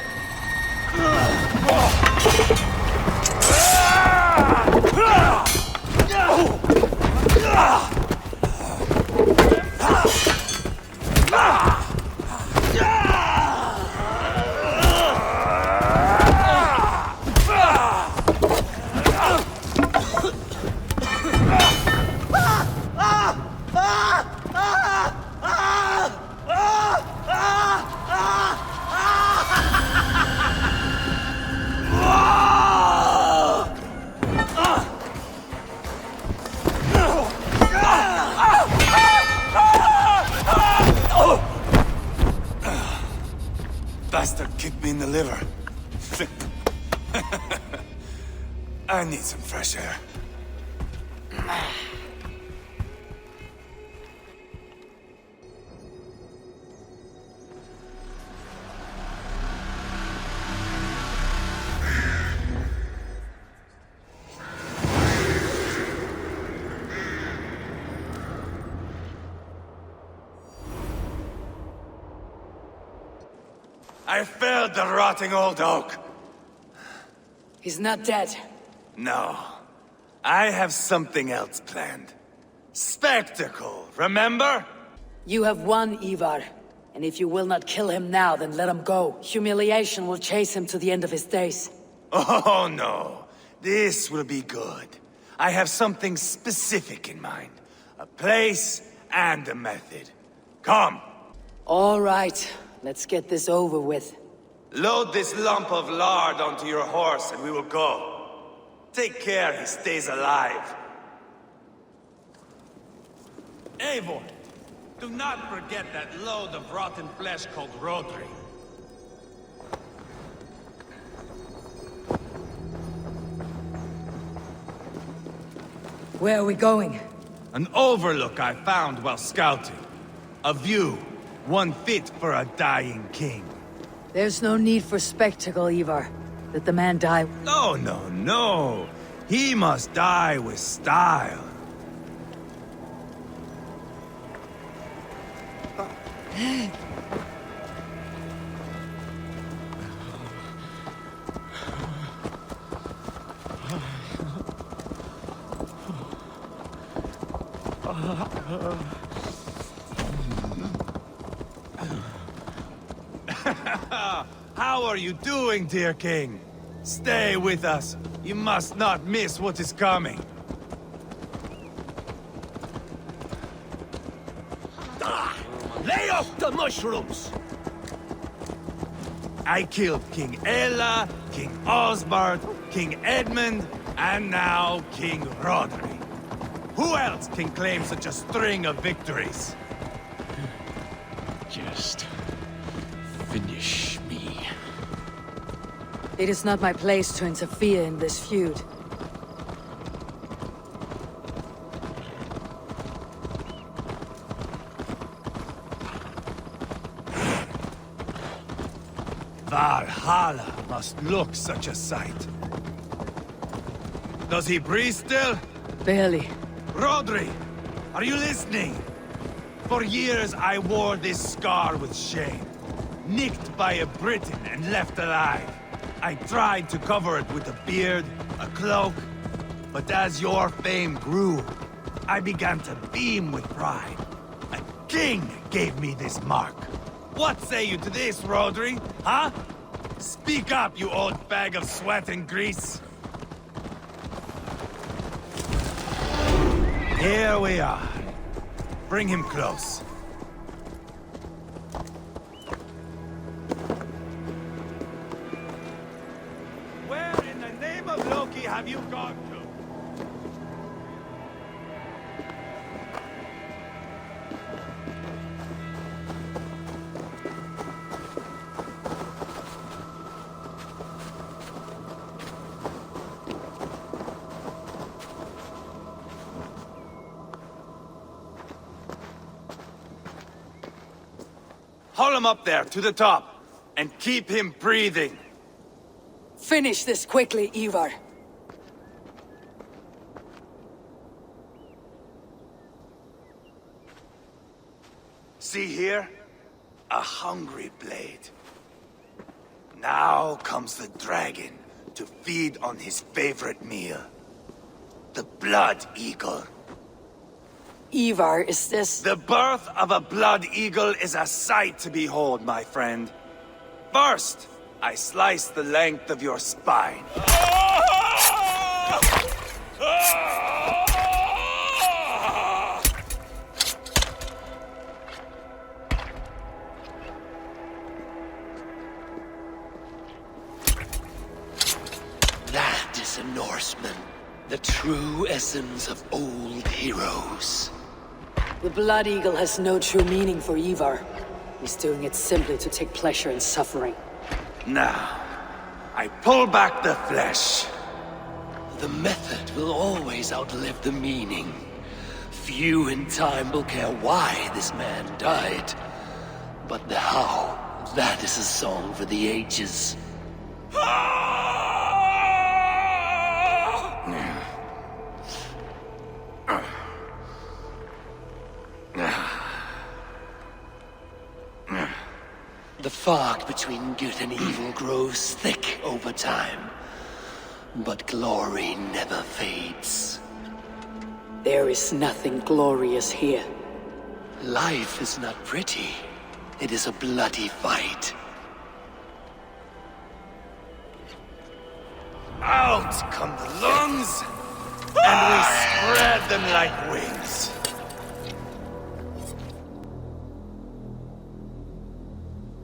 Bastard kicked me in the liver. I need some fresh air. I felled the rotting old oak. He's not dead. No. I have something else planned. Spectacle, remember? You have won, Ivar. And if you will not kill him now, then let him go. Humiliation will chase him to the end of his days. Oh, no. This will be good. I have something specific in mind. A place and a method. Come. All right. Let's get this over with. Load this lump of lard onto your horse and we will go. Take care he stays alive. Eivor, do not forget that load of rotten flesh called Rodri. Where are we going? An overlook I found while scouting. A view, one fit for a dying king. There's no need for spectacle, Ivar. Let the man die. No, no, no. He must die with style. How are you doing, dear king? Stay with us. You must not miss what is coming. Lay off the mushrooms! I killed King Ella, King Osbert, King Edmund, and now King Rodri. Who else can claim such a string of victories? Just finish me. It is not my place to interfere in this feud. Valhalla must look such a sight. Does he breathe still? Barely. Rodri, are you listening? For years I wore this scar with shame. Nicked by a Briton and left alive. I tried to cover it with a beard, a cloak, but as your fame grew, I began to beam with pride. A king gave me this mark. What say you to this, Rodri? Huh? Speak up, you old bag of sweat and grease. Here we are. Bring him close. Where in the name of Loki have you gone to? Haul him up there, to the top, and keep him breathing. Finish this quickly, Ivar. See here? A hungry blade. Now comes the dragon to feed on his favorite meal. The blood eagle. Ivar, is this... The birth of a blood eagle is a sight to behold, my friend. First, I slice the length of your spine. That is a Norseman. The true essence of old heroes. The Blood Eagle has no true meaning for Ivar. He's doing it simply to take pleasure in suffering. Now, I pull back the flesh. The method will always outlive the meaning. Few in time will care why this man died. But the how, that is a song for the ages. The fog between good and evil grows thick over time. But glory never fades. There is nothing glorious here. Life is not pretty. It is a bloody fight. Out come the lungs, and we spread them like wings.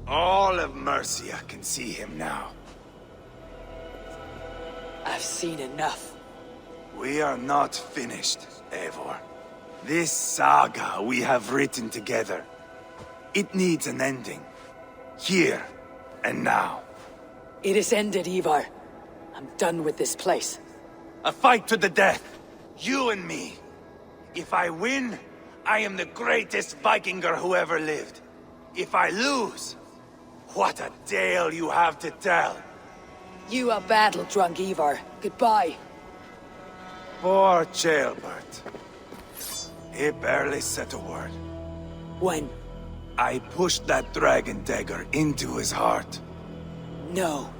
All of Mercia can see him now. I've seen enough. We are not finished, Eivor. This saga we have written together, it needs an ending. Here and now. It is ended, Ivar. I'm done with this place. A fight to the death. You and me. If I win, I am the greatest Vikinger who ever lived. If I lose, what a tale you have to tell. You are battle-drunk, Ivar. Goodbye. Poor Ceolbert. He barely said a word. When? I pushed that dragon dagger into his heart. No.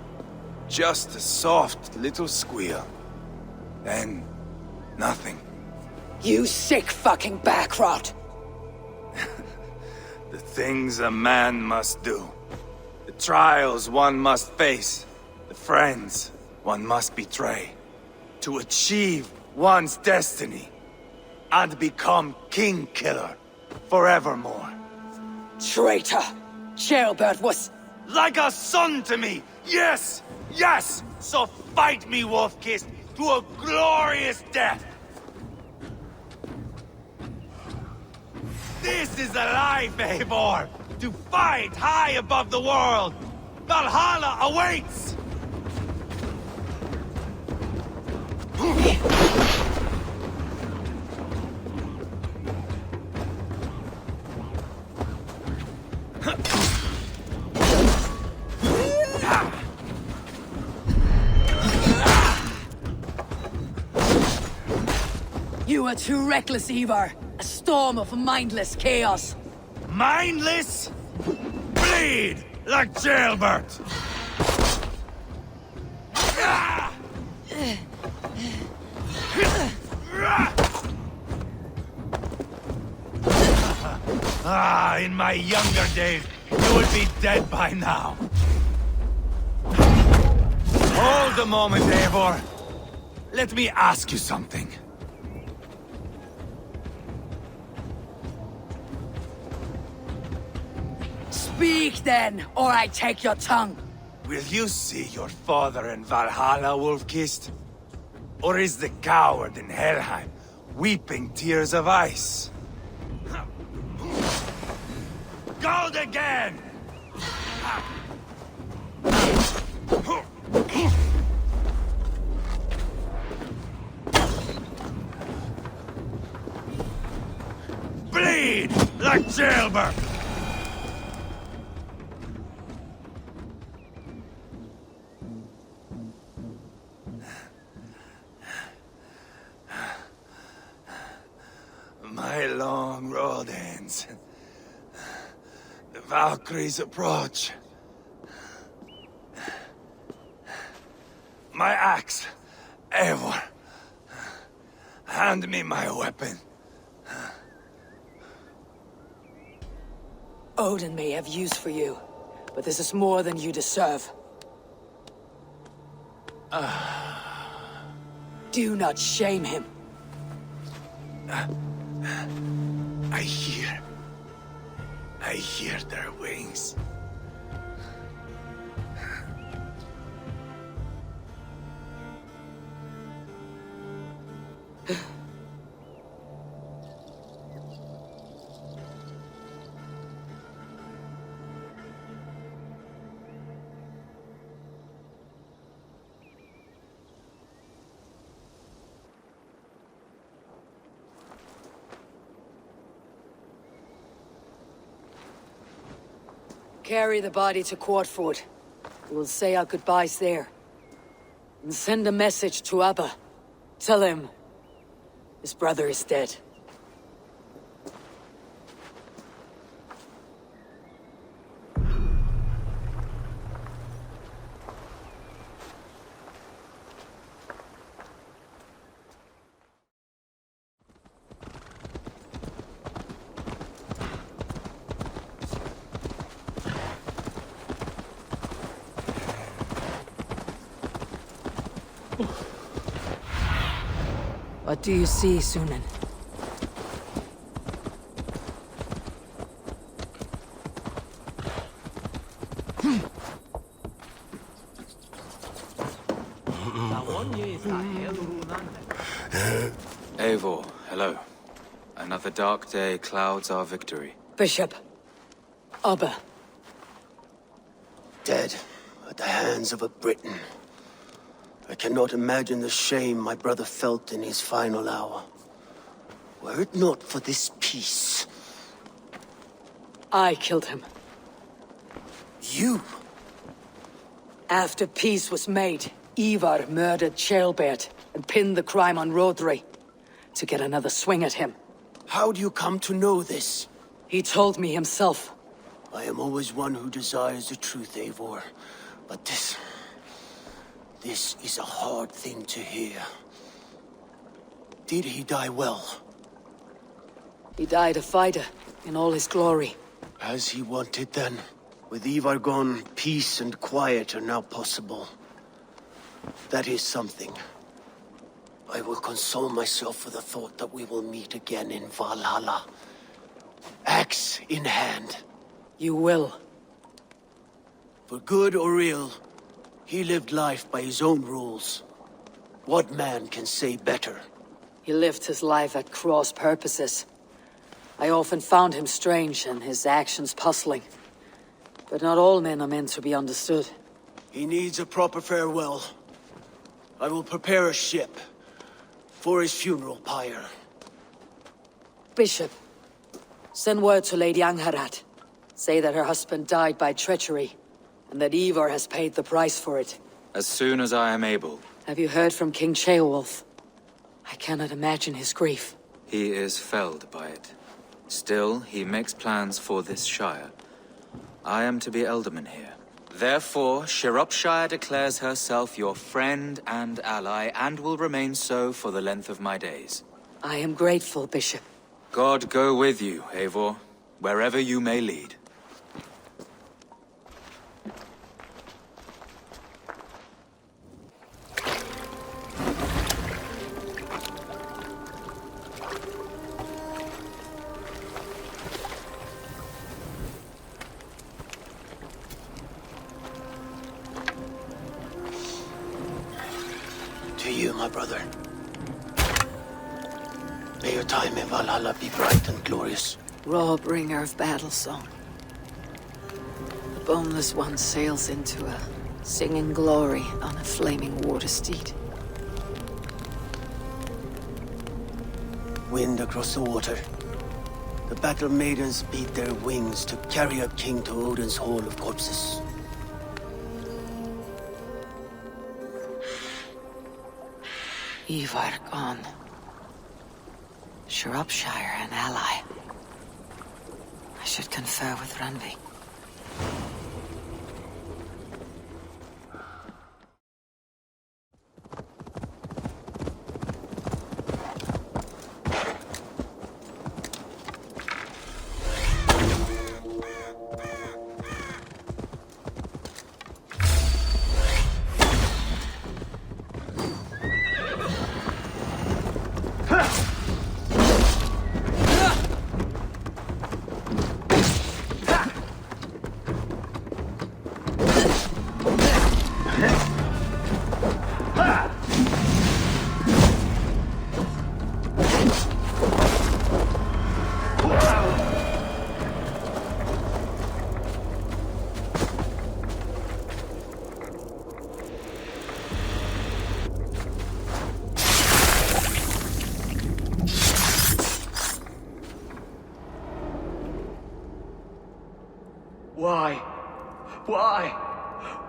Just a soft little squeal. Then, nothing. You sick fucking backrot! The things a man must do. The trials one must face. The friends one must betray. To achieve one's destiny. And become King Killer forevermore. Traitor! Ceolbert was... Like a son to me! Yes! Yes! So fight me, Wolf-Kissed, to a glorious death! This is a life, Eivor! To fight high above the world! Valhalla awaits! You are too reckless, Ivar. A storm of mindless chaos. Mindless? Bleed like Ceolbert! In my younger days, you would be dead by now. Hold a moment, Eivor. Let me ask you something. Speak then, or I take your tongue. Will you see your father in Valhalla, Wolf-Kissed? Or is the coward in Helheim weeping tears of ice? Gold again! Bleed like Ceolbert! My long road ends. The Valkyries approach. My axe, Eivor. Hand me my weapon. Odin may have use for you, but this is more than you deserve. Do not shame him. I hear their wings. Carry the body to Quartford. We'll say our goodbyes there. And send a message to Abba. Tell him his brother is dead. What do you see, Sunan? Eivor, hello. Another dark day clouds our victory. Bishop. Abba. Dead at the hands of a Briton. I cannot imagine the shame my brother felt in his final hour. Were it not for this peace... I killed him. You? After peace was made, Ivar murdered Ceolbert and pinned the crime on Rodri to get another swing at him. How do you come to know this? He told me himself. I am always one who desires the truth, Eivor. But this is a hard thing to hear. Did he die well? He died a fighter, in all his glory. As he wanted then. With Ivar gone, peace and quiet are now possible. That is something. I will console myself with the thought that we will meet again in Valhalla. Axe in hand. You will. For good or ill, he lived life by his own rules. What man can say better? He lived his life at cross purposes. I often found him strange and his actions puzzling. But not all men are meant to be understood. He needs a proper farewell. I will prepare a ship for his funeral pyre. Bishop, send word to Lady Angharad. Say that her husband died by treachery, and that Ivar has paid the price for it. As soon as I am able. Have you heard from King Ceolwulf? I cannot imagine his grief. He is felled by it. Still, he makes plans for this shire. I am to be Elderman here. Therefore, Shropshire declares herself your friend and ally, and will remain so for the length of my days. I am grateful, Bishop. God go with you, Eivor, wherever you may lead. To you, my brother. May your time in Valhalla be bright and glorious. Raw bringer of battle song. The boneless one sails into a singing glory on a flaming water steed. Wind across the water. The battle maidens beat their wings to carry a king to Odin's hall of corpses. Ivar gone. Shropshire an ally. I should confer with Randvi.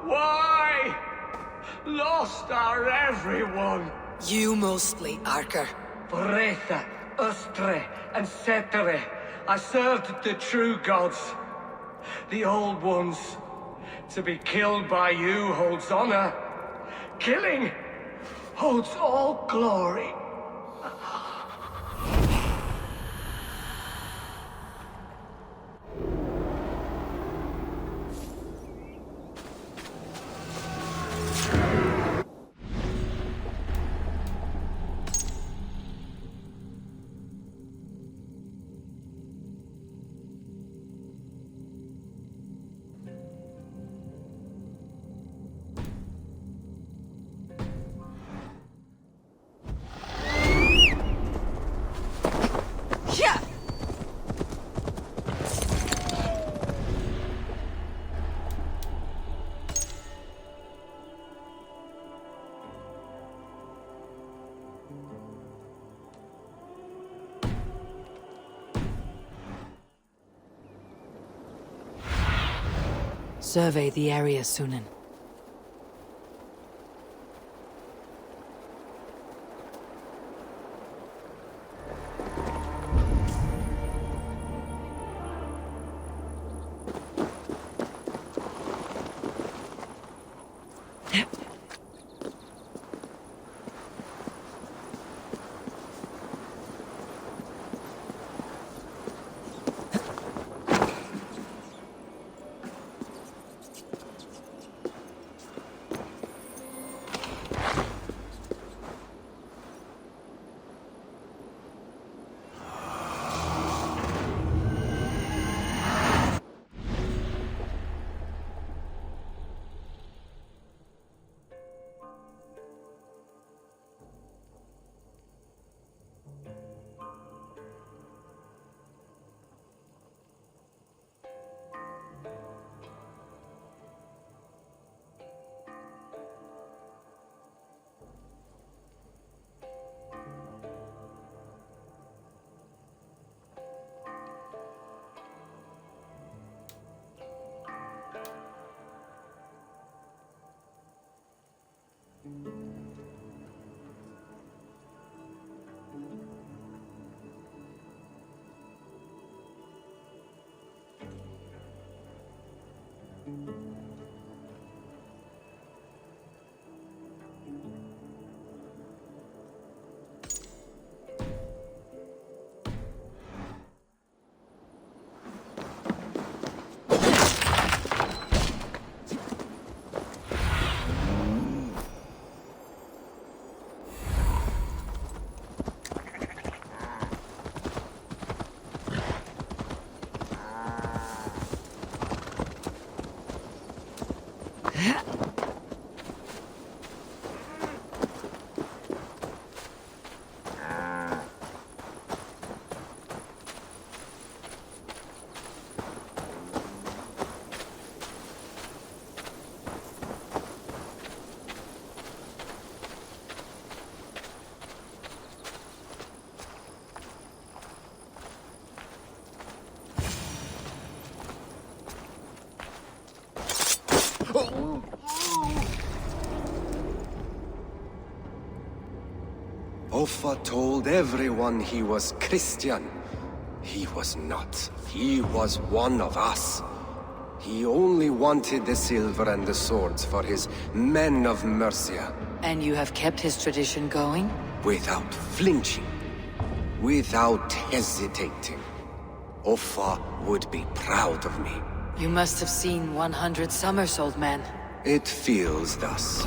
Why? Lost are everyone. You mostly, Arker. Bretha, Ustre, and Setere. I served the true gods. The old ones. To be killed by you holds honor. Killing holds all glory. Survey the area, Sunan. Offa told everyone he was Christian. He was not. He was one of us. He only wanted the silver and the swords for his men of Mercia. And you have kept his tradition going? Without flinching. Without hesitating. Offa would be proud of me. You must have seen 100 summers, old man. It feels thus.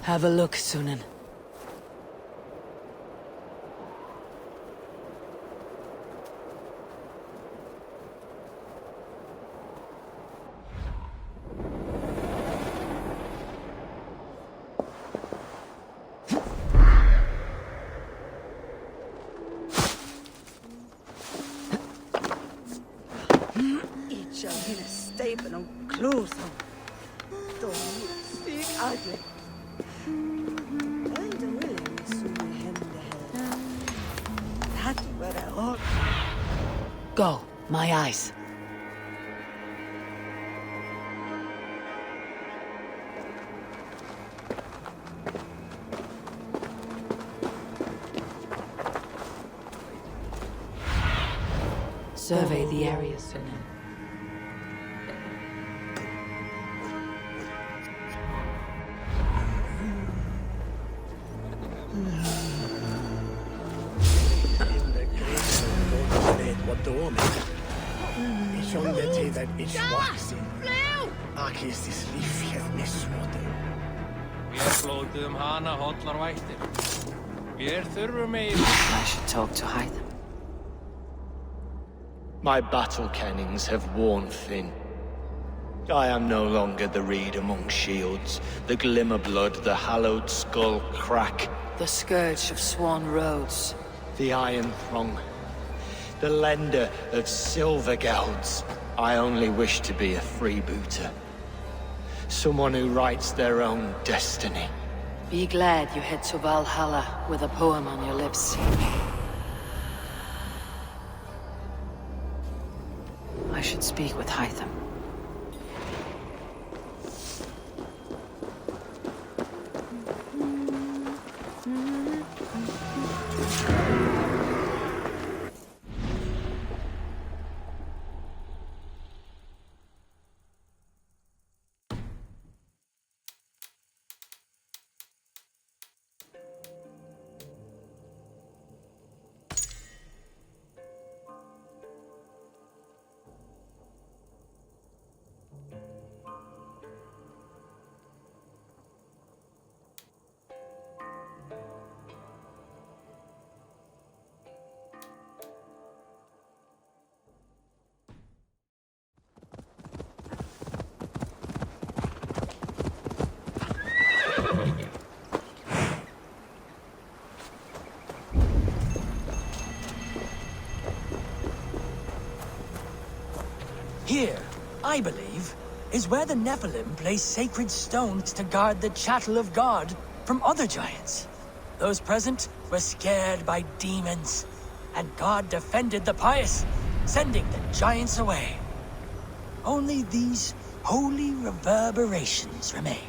Have a look, Sunan. Each of hina stapen och klosen. De speak ugly. Go, my eyes. Survey the area, Sir. I should talk to Hytham. My battle kennings have worn thin. I am no longer the reed among shields, the glimmer blood, the hallowed skull crack. The scourge of Swan Roads. The iron throng. The lender of silver gelds. I only wish to be a freebooter. Someone who writes their own destiny. Be glad you head to Valhalla with a poem on your lips. I should speak with Hytham. Here, I believe, is where the Nephilim place sacred stones to guard the chattel of God from other giants. Those present were scared by demons, and God defended the pious, sending the giants away. Only these holy reverberations remain.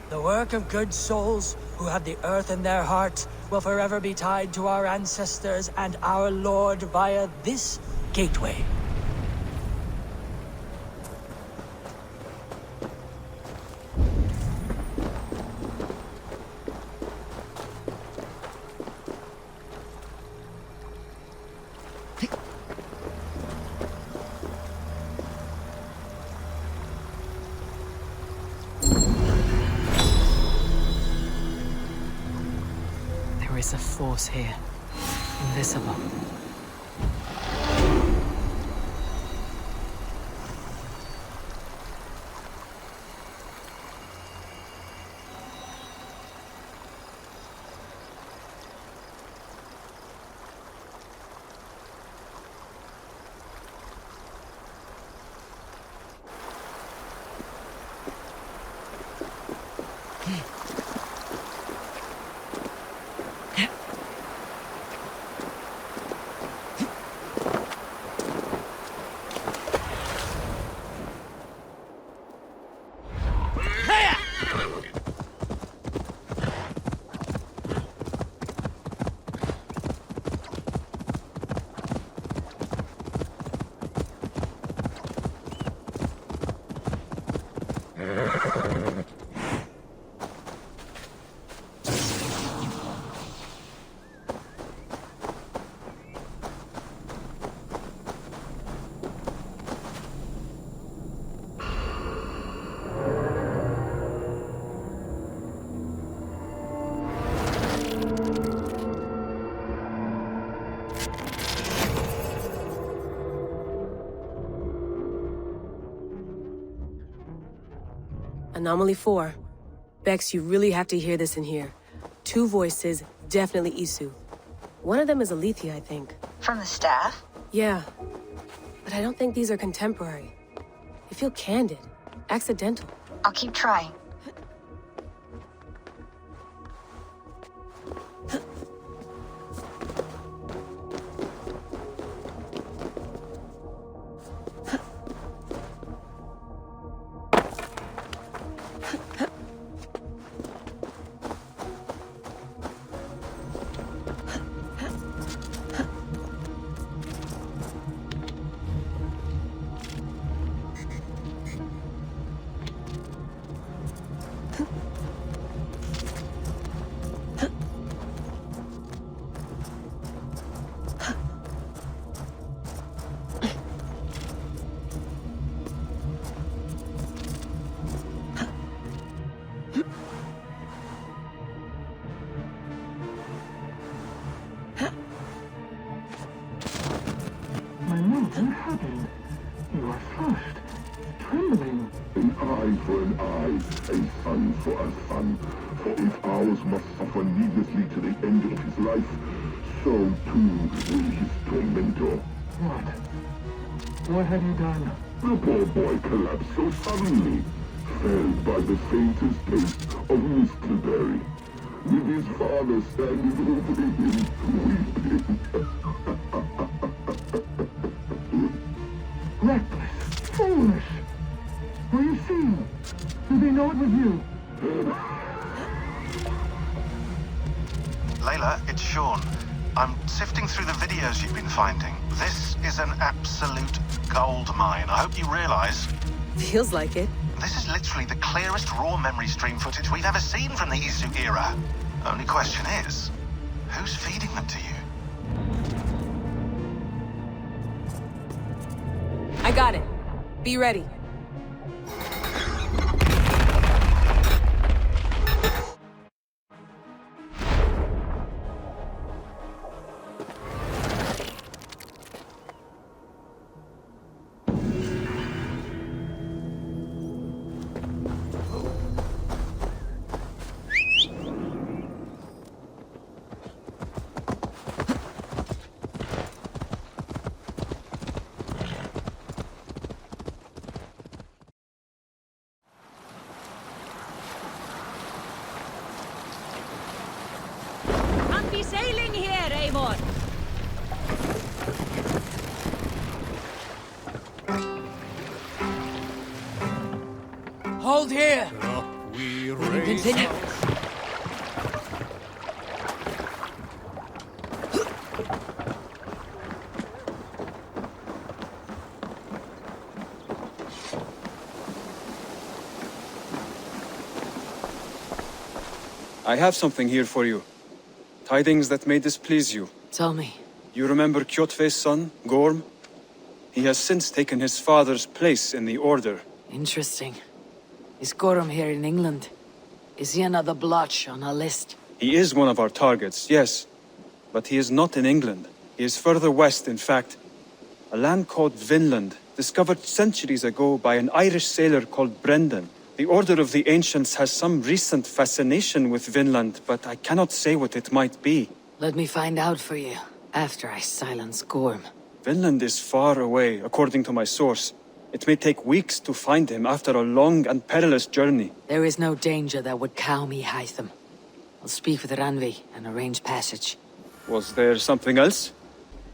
The work of good souls who have the earth in their heart will forever be tied to our ancestors and our Lord via this gateway. There is a force here, invisible. Anomaly 4. Bex, you really have to hear this in here. 2 voices, definitely Isu. One of them is Alethea, I think. From the staff? Yeah. But I don't think these are contemporary. They feel candid. Accidental. I'll keep trying. happened? You are flushed, trembling. An eye for an eye, a son for a son. For if ours must suffer needlessly to the end of his life, so too will his tormentor. What? What have you done? The poor boy collapsed so suddenly, felled by the faintest taste of Mistleberry, with his father standing over him, weeping. Reckless, foolish. Were you seen? Do they know it was you? Layla, it's Sean. I'm sifting through the videos you've been finding. This is an absolute gold mine. I hope you realize. Feels like it. This is literally the clearest raw memory stream footage we've ever seen from the Isu era. Only question is, who's feeding them to you? I got it. Be ready. Sailing here, Eivor! Hold here! We can continue. I have something here for you. Tidings that may displease you. Tell me. You remember Kjotve's son, Gorm? He has since taken his father's place in the Order. Interesting. Is Gorm here in England? Is he another blotch on our list? He is one of our targets, yes. But he is not in England. He is further west, in fact. A land called Vinland, discovered centuries ago by an Irish sailor called Brendan. The Order of the Ancients has some recent fascination with Vinland, but I cannot say what it might be. Let me find out for you, after I silence Gorm. Vinland is far away, according to my source. It may take weeks to find him after a long and perilous journey. There is no danger that would cow me, Hytham. I'll speak with Randvi and arrange passage. Was there something else?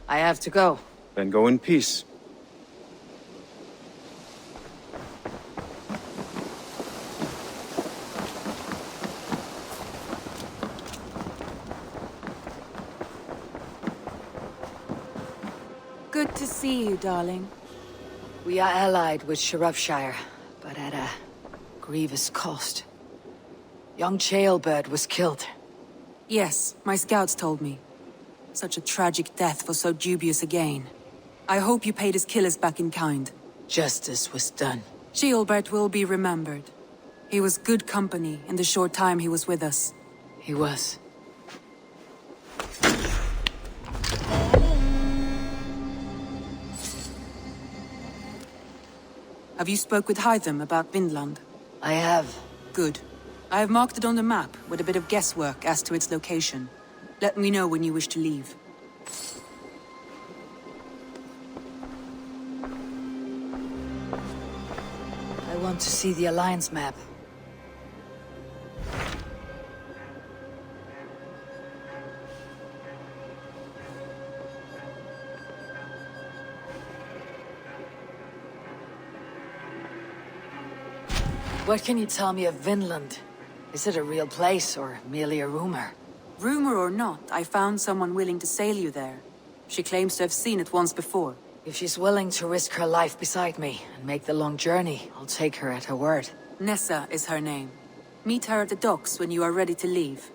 I have to go. Then go in peace. Good to see you, darling. We are allied with Shropshire, but at a grievous cost. Young Chaelbert was killed. Yes, my scouts told me. Such a tragic death for so dubious a gain. I hope you paid his killers back in kind. Justice was done. Chaelbert will be remembered. He was good company in the short time he was with us. He was. Have you spoke with Hytham about Vinland? I have. Good. I have marked it on the map with a bit of guesswork as to its location. Let me know when you wish to leave. I want to see the Alliance map. What can you tell me of Vinland? Is it a real place or merely a rumor? Rumor or not, I found someone willing to sail you there. She claims to have seen it once before. If she's willing to risk her life beside me and make the long journey, I'll take her at her word. Nessa is her name. Meet her at the docks when you are ready to leave.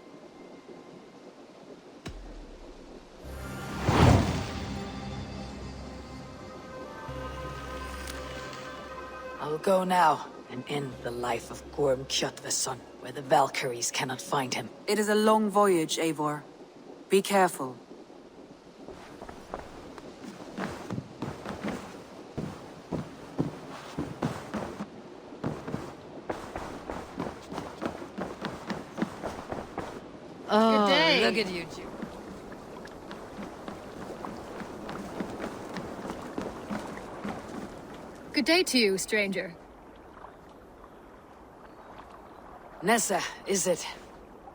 I will go now and end the life of Gorm Kjotveson, where the Valkyries cannot find him. It is a long voyage, Eivor. Be careful. Look at you two. Good day to you, stranger. Nessa, is it?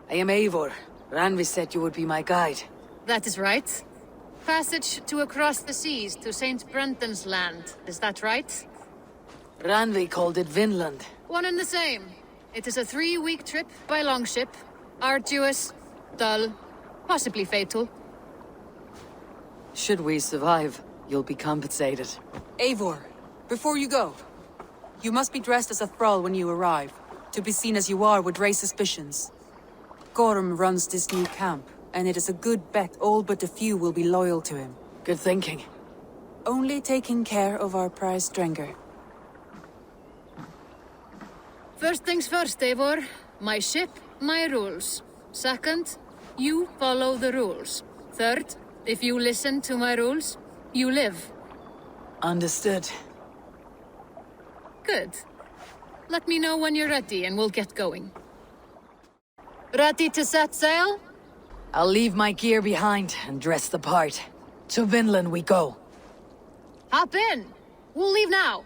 I am Eivor. Randvi said you would be my guide. That is right. Passage to across the seas to St. Brenton's land, is that right? Randvi called it Vinland. One and the same. It is a 3-week trip by longship. Arduous, dull, possibly fatal. Should we survive, you'll be compensated. Eivor, before you go, you must be dressed as a thrall when you arrive. To be seen as you are would raise suspicions. Gorm runs this new camp, and it is a good bet all but a few will be loyal to him. Good thinking. Only taking care of our prize Strenger. First things first, Eivor. My ship, my rules. Second, you follow the rules. Third, if you listen to my rules, you live. Understood. Good. Let me know when you're ready and we'll get going. Ready to set sail? I'll leave my gear behind and dress the part. To Vinland we go. Hop in! We'll leave now.